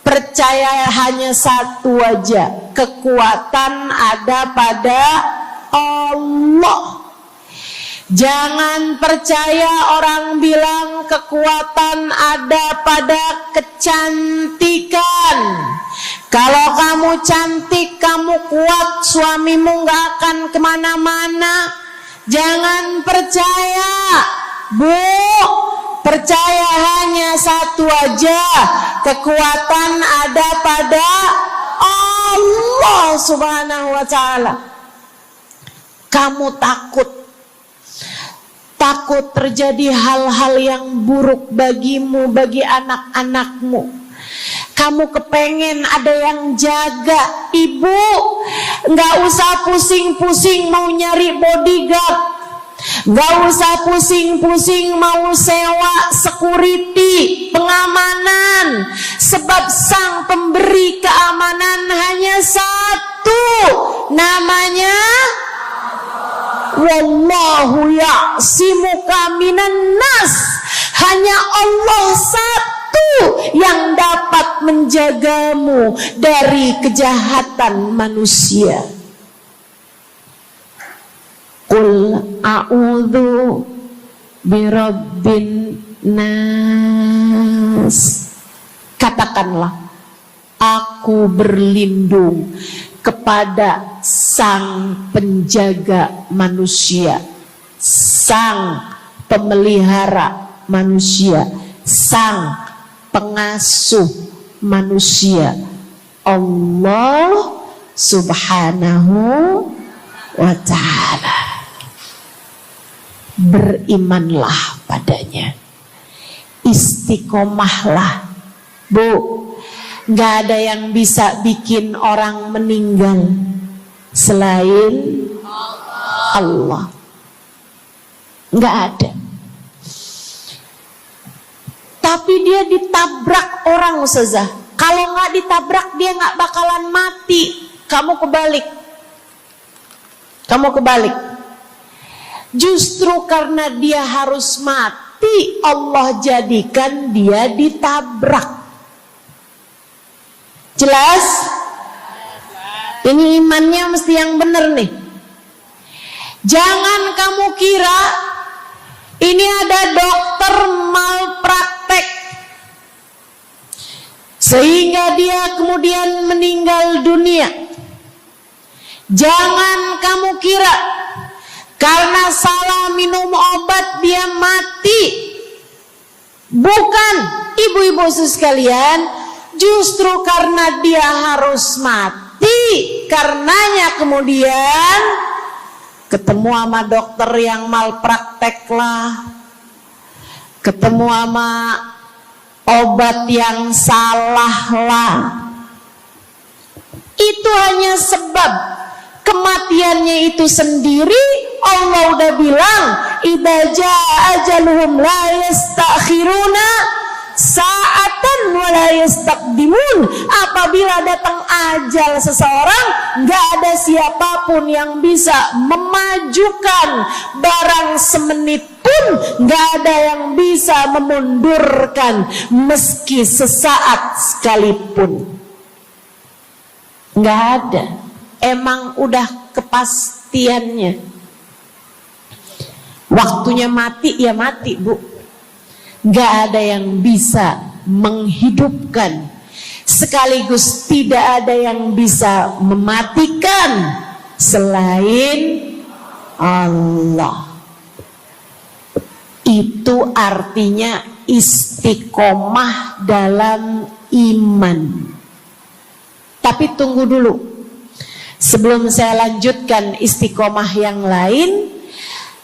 Percaya hanya satu aja, kekuatan ada pada Allah. Jangan percaya orang bilang kekuatan ada pada kecantikan. Kalau kamu cantik, kamu kuat, suamimu gak akan kemana-mana. Jangan percaya, Bu. Percaya hanya satu aja, kekuatan ada pada Allah Subhanahu wa Ta'ala. Kamu takut terjadi hal-hal yang buruk bagimu, bagi anak-anakmu. Kamu kepengen ada yang jaga. Ibu, gak usah pusing-pusing mau nyari bodyguard, gak usah pusing-pusing mau sewa security, pengamanan. Sebab sang pemberi keamanan hanya satu, namanya Wallahu ya'simuka minan nas. Hanya Allah satu yang dapat menjagamu dari kejahatan manusia. Qul a'udzu birabbin nas. Katakanlah, aku berlindung kepada sang penjaga manusia, sang pemelihara manusia, sang pengasuh manusia. Allah Subhanahu wa ta'ala. Berimanlah padanya, istiqomahlah. Bu, gak ada yang bisa bikin orang meninggal selain Allah. Gak ada. Tapi dia ditabrak orang, Ustazah. Kalau gak ditabrak dia gak bakalan mati. Kamu kebalik. Justru karena dia harus mati, Allah jadikan dia ditabrak. Jelas? Ini imannya mesti yang benar nih. Jangan kamu kira ini ada dokter malpraktek sehingga dia kemudian meninggal dunia. Jangan kamu kira karena salah minum obat dia mati. Bukan, ibu-ibu sekalian, justru karena dia harus mati, karenanya kemudian ketemu sama dokter yang malpraktek lah, ketemu sama obat yang salah lah. Itu hanya sebab kematiannya itu sendiri. Allah udah bilang, idza jaa ajaluhum la yastakhiruna sa'atan wa la yastaqdimun. Apabila datang ajal seseorang, enggak ada siapapun yang bisa memajukan barang semenit pun, enggak ada yang bisa memundurkan meski sesaat sekalipun. Enggak ada. Emang udah kepastiannya. Waktunya mati ya mati, Bu. Gak ada yang bisa menghidupkan, sekaligus tidak ada yang bisa mematikan selain Allah. Itu artinya istiqomah dalam iman. Tapi tunggu dulu, sebelum saya lanjutkan istiqomah yang lain.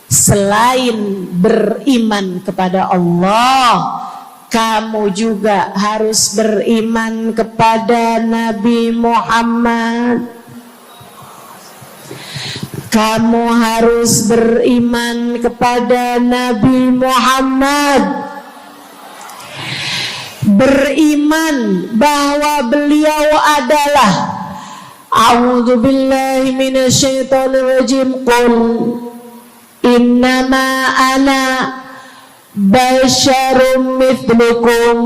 Selain beriman kepada Allah, kamu juga harus beriman kepada Nabi Muhammad. Kamu harus beriman kepada Nabi Muhammad. Beriman bahwa beliau adalah, a'udzubillahi minasyaitonirrajim, qul innama ana basyarum mithlukum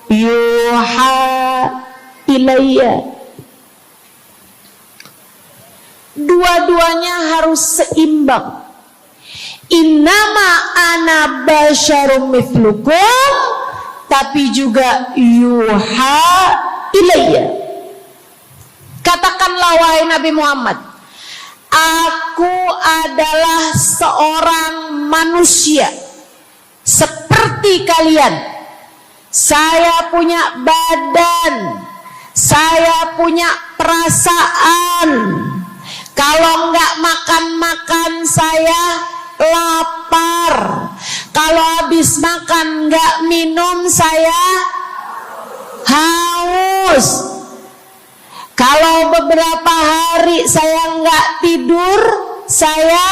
yuha ilayya. Dua-duanya harus seimbang. Innama ana basyarum mithlukum, tapi juga yuha ilayya. Katakanlah wahai Nabi Muhammad, aku adalah seorang manusia seperti kalian. Saya punya badan, saya punya perasaan. Kalau nggak makan-makan saya lapar. Kalau habis makan nggak minum saya haus. Kalau beberapa hari saya nggak tidur, saya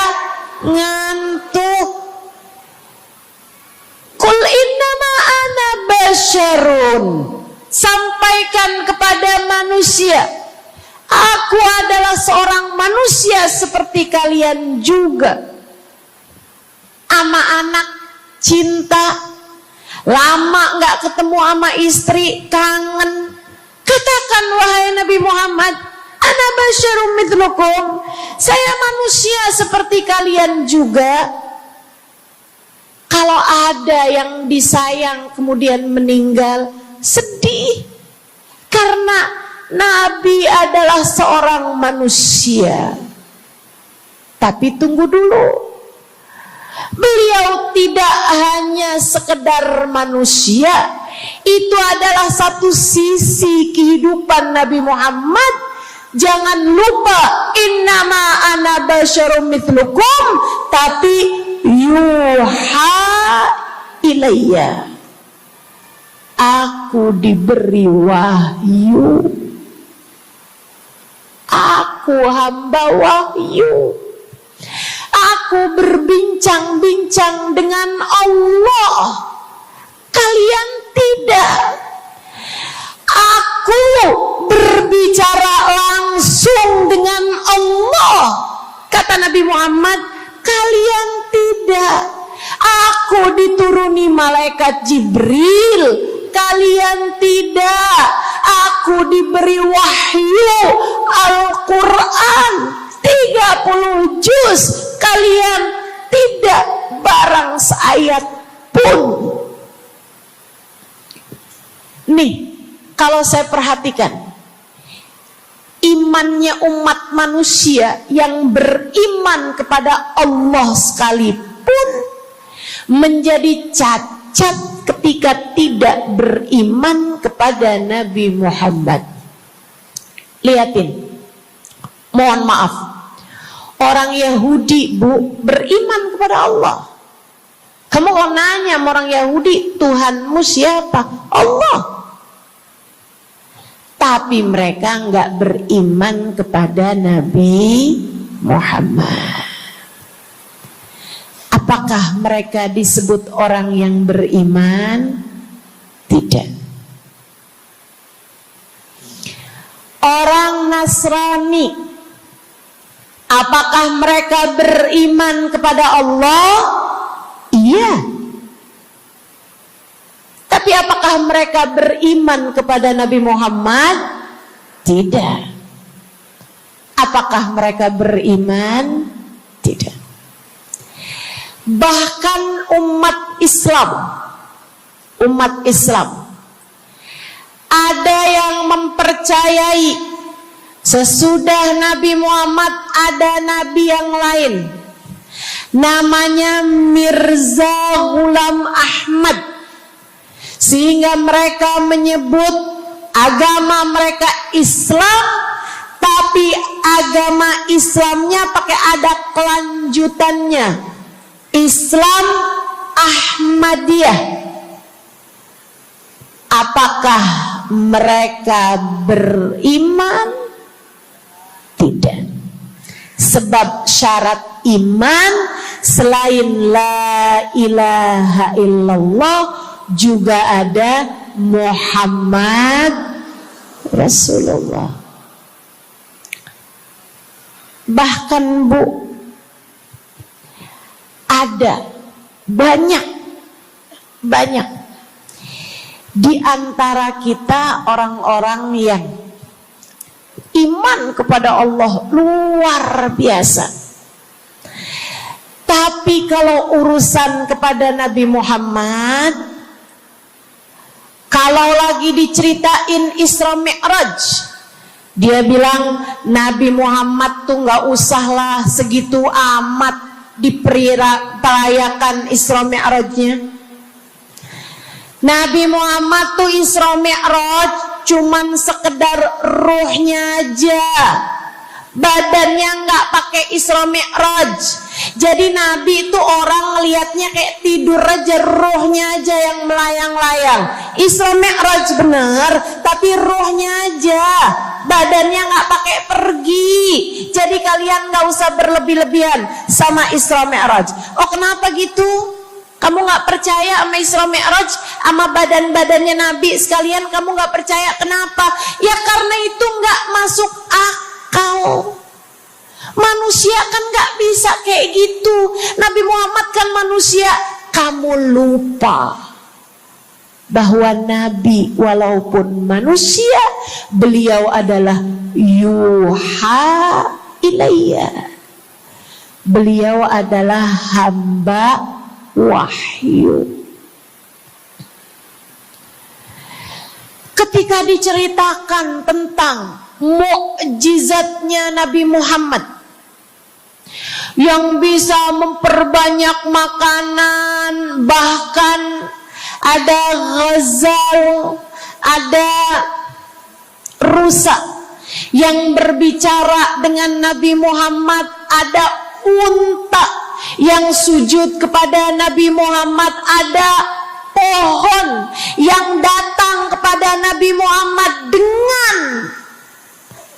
ngantuk. Qul innama ana basyarun. Sampaikan kepada manusia, aku adalah seorang manusia seperti kalian juga. Sama anak cinta, lama nggak ketemu sama istri, kangen. Katakan wahai Nabi Muhammad, ana basyarum mithlukum, saya manusia seperti kalian juga. Kalau ada yang disayang kemudian meninggal, sedih. Karena Nabi adalah seorang manusia. Tapi tunggu dulu, beliau tidak hanya sekedar manusia, Itu adalah satu sisi kehidupan Nabi Muhammad. Jangan lupa, innama ana basyarum mithlukum, tapi yuha ilayya, aku diberi wahyu, aku hamba wahyu, aku berbincang-bincang dengan Allah, kalian tidak. Aku berbicara langsung dengan Allah, kata Nabi Muhammad, kalian tidak. Aku dituruni malaikat Jibril, kalian tidak. Aku diberi wahyu Al-Quran 30 juz, kalian tidak barang seayat pun. Nih, kalau saya perhatikan, imannya umat manusia yang beriman kepada Allah sekalipun menjadi cacat ketika tidak beriman kepada Nabi Muhammad. Lihatin, mohon maaf, orang Yahudi, Bu, beriman kepada Allah. Kamu kalau nanya sama orang Yahudi, Tuhanmu siapa? Allah. Tapi mereka enggak beriman kepada Nabi Muhammad. Apakah mereka disebut orang yang beriman? Tidak. Orang Nasrani, apakah mereka beriman kepada Allah? Iya. Tapi apakah mereka beriman kepada Nabi Muhammad? Tidak. Apakah mereka beriman? Tidak. Bahkan umat Islam ada yang mempercayai sesudah Nabi Muhammad ada nabi yang lain, namanya Mirza Ghulam Ahmad, sehingga mereka menyebut agama mereka Islam, tapi agama Islamnya pakai ada kelanjutannya, Islam Ahmadiyah. Apakah mereka beriman? Tidak. Sebab syarat iman selain la ilaha illallah juga ada Muhammad Rasulullah. Bahkan, Bu, ada banyak di antara kita orang-orang yang iman kepada Allah luar biasa, tapi kalau urusan kepada Nabi Muhammad, kalau lagi diceritain Isra Mi'raj, dia bilang Nabi Muhammad tuh gak usahlah segitu amat diperayakan Isra Mi'rajnya. Nabi Muhammad tuh Isra Mi'raj cuman sekedar ruhnya aja, badannya nggak pakai Isra Mi'raj. Jadi Nabi itu orang ngelihatnya kayak tidur aja, ruhnya aja yang melayang-layang. Isra Mi'raj bener, tapi ruhnya aja, badannya nggak pakai pergi. Jadi kalian nggak usah berlebih-lebihan sama Isra Mi'raj. Oh, kenapa gitu? Kamu gak percaya sama Isra Mi'raj, sama badan-badannya Nabi sekalian, kamu gak percaya. Kenapa? Ya karena itu gak masuk akal. Manusia kan gak bisa kayak gitu. Nabi Muhammad kan manusia. Kamu lupa bahwa Nabi walaupun manusia, beliau adalah yuha ilayya. Beliau adalah hamba wahyu. Ketika diceritakan tentang mukjizatnya Nabi Muhammad yang bisa memperbanyak makanan, bahkan ada ghazal, ada rusa yang berbicara dengan Nabi Muhammad, ada unta yang sujud kepada Nabi Muhammad, ada pohon yang datang kepada Nabi Muhammad dengan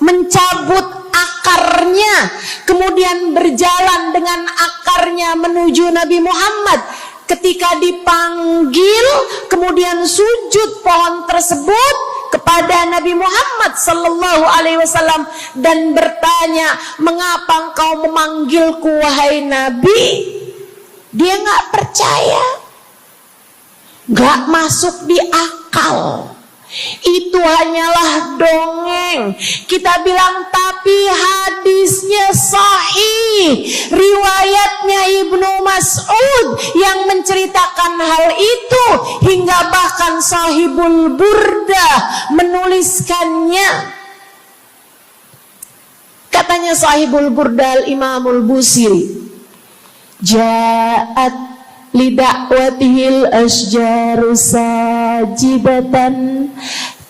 mencabut akarnya, kemudian berjalan dengan akarnya menuju Nabi Muhammad. Ketika dipanggil, kemudian sujud pohon tersebut kepada Nabi Muhammad sallallahu alaihi wasallam dan bertanya, "Mengapa engkau memanggilku wahai Nabi?" Dia nggak percaya, nggak masuk di akal. Itu hanyalah dongeng. Kita bilang tapi hadisnya sahih, riwayatnya Ibnu Mas'ud yang menceritakan hal itu, hingga bahkan Sahibul Burda menuliskannya. Katanya Sahibul Burda Imamul Busiri, ja'at lidakwatihil asjaru sajidatan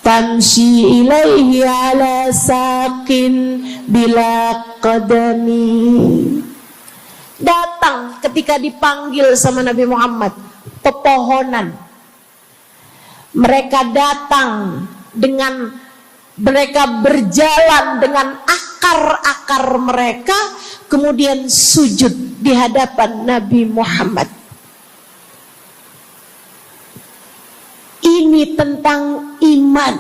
tamshi ilaihi ala saqin bila qadami. Datang ketika dipanggil sama Nabi Muhammad pepohonan. Mereka datang dengan, mereka berjalan dengan akar-akar mereka, kemudian sujud di hadapan Nabi Muhammad. Ini tentang iman.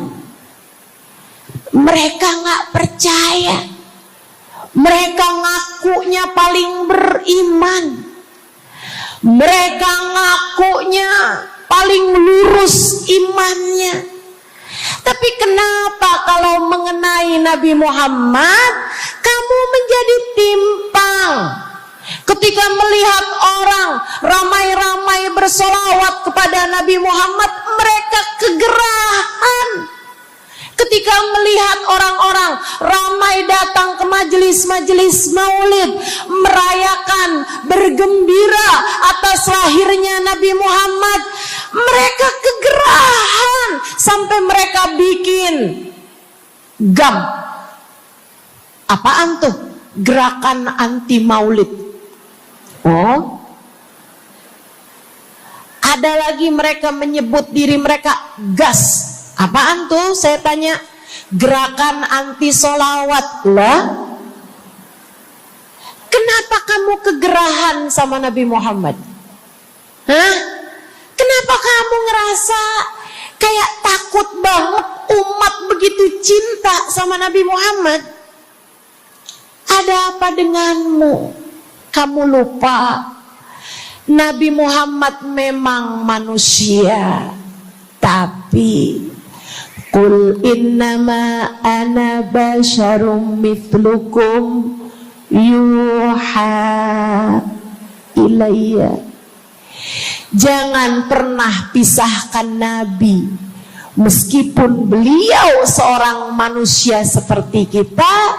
Mereka nggak percaya. Mereka ngakunya paling beriman. Mereka ngakunya paling lurus imannya. Tapi kenapa kalau mengenai Nabi Muhammad kamu menjadi timpang? Ketika melihat orang ramai-ramai bersolawat kepada Nabi Muhammad, mereka kegerahan. Ketika melihat orang-orang ramai datang ke majelis-majelis maulid, merayakan, bergembira atas lahirnya Nabi Muhammad, mereka kegerahan sampai mereka bikin GAM. Apaan tuh? Gerakan anti maulid. Oh, ada lagi mereka menyebut diri mereka GAS. Apaan tuh? Saya tanya. Gerakan anti solawat lah. Kenapa kamu kegerahan sama Nabi Muhammad? Hah? Kenapa kamu ngerasa kayak takut banget umat begitu cinta sama Nabi Muhammad? Ada apa denganmu? Kamu lupa Nabi Muhammad memang manusia, tapi qul innama ana basyarum mithlukum yuha ilayya. Jangan pernah pisahkan Nabi, meskipun beliau seorang manusia seperti kita,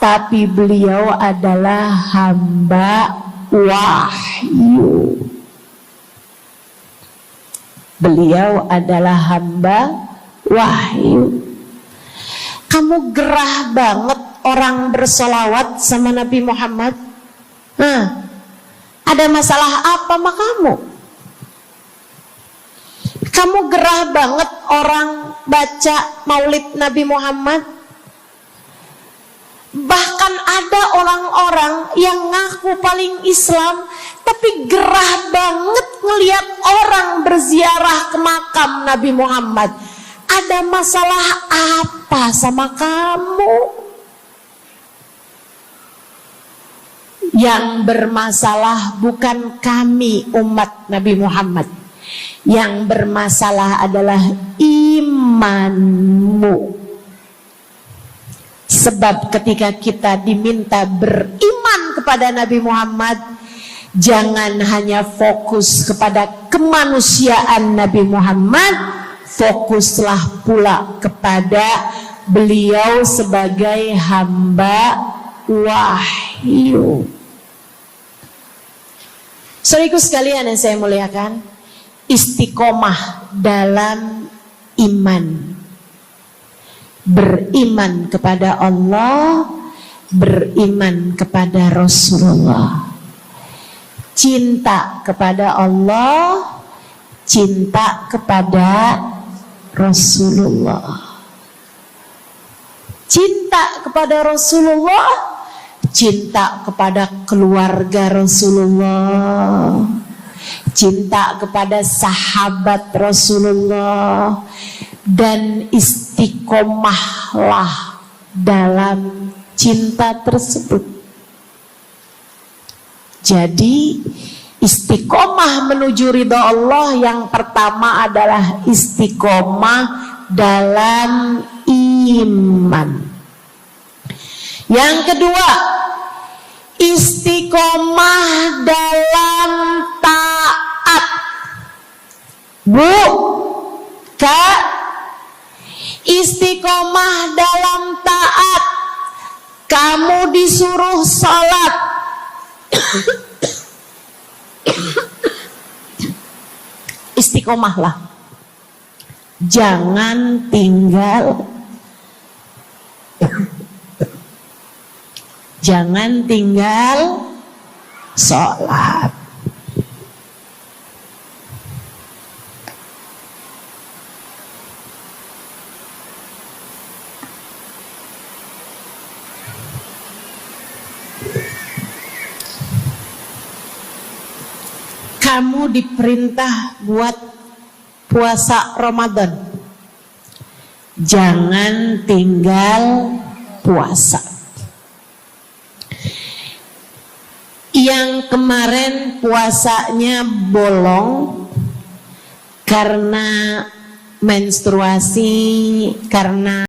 tapi beliau adalah hamba wahyu. Beliau adalah hamba wahyu. Kamu gerah banget orang bersolawat sama Nabi Muhammad. Ada masalah apa sama kamu? Kamu gerah banget orang baca maulid Nabi Muhammad. Bahkan ada orang-orang yang ngaku paling Islam, tapi gerah banget ngelihat orang berziarah ke makam Nabi Muhammad. Ada masalah apa sama kamu? Yang bermasalah bukan kami umat Nabi Muhammad. Yang bermasalah adalah imanmu. Sebab ketika kita diminta beriman kepada Nabi Muhammad, jangan hanya fokus kepada kemanusiaan Nabi Muhammad, fokuslah pula kepada beliau sebagai hamba wahyu. Saudaraku sekalian yang saya muliakan, istiqomah dalam iman. Beriman kepada Allah, beriman kepada Rasulullah. Cinta kepada Allah, cinta kepada Rasulullah. Cinta kepada Rasulullah, cinta kepada keluarga Rasulullah, cinta kepada sahabat Rasulullah, dan istiqomahlah dalam cinta tersebut. Jadi istiqomah menuju ridha Allah yang pertama adalah istiqomah dalam iman. Yang kedua, istiqomah dalam taat. Bu, Kak, istiqomah dalam taat. Kamu disuruh sholat, istiqomahlah. Jangan tinggal sholat. Kamu diperintah buat puasa Ramadan, jangan tinggal puasa. Yang kemarin puasanya bolong karena menstruasi, karena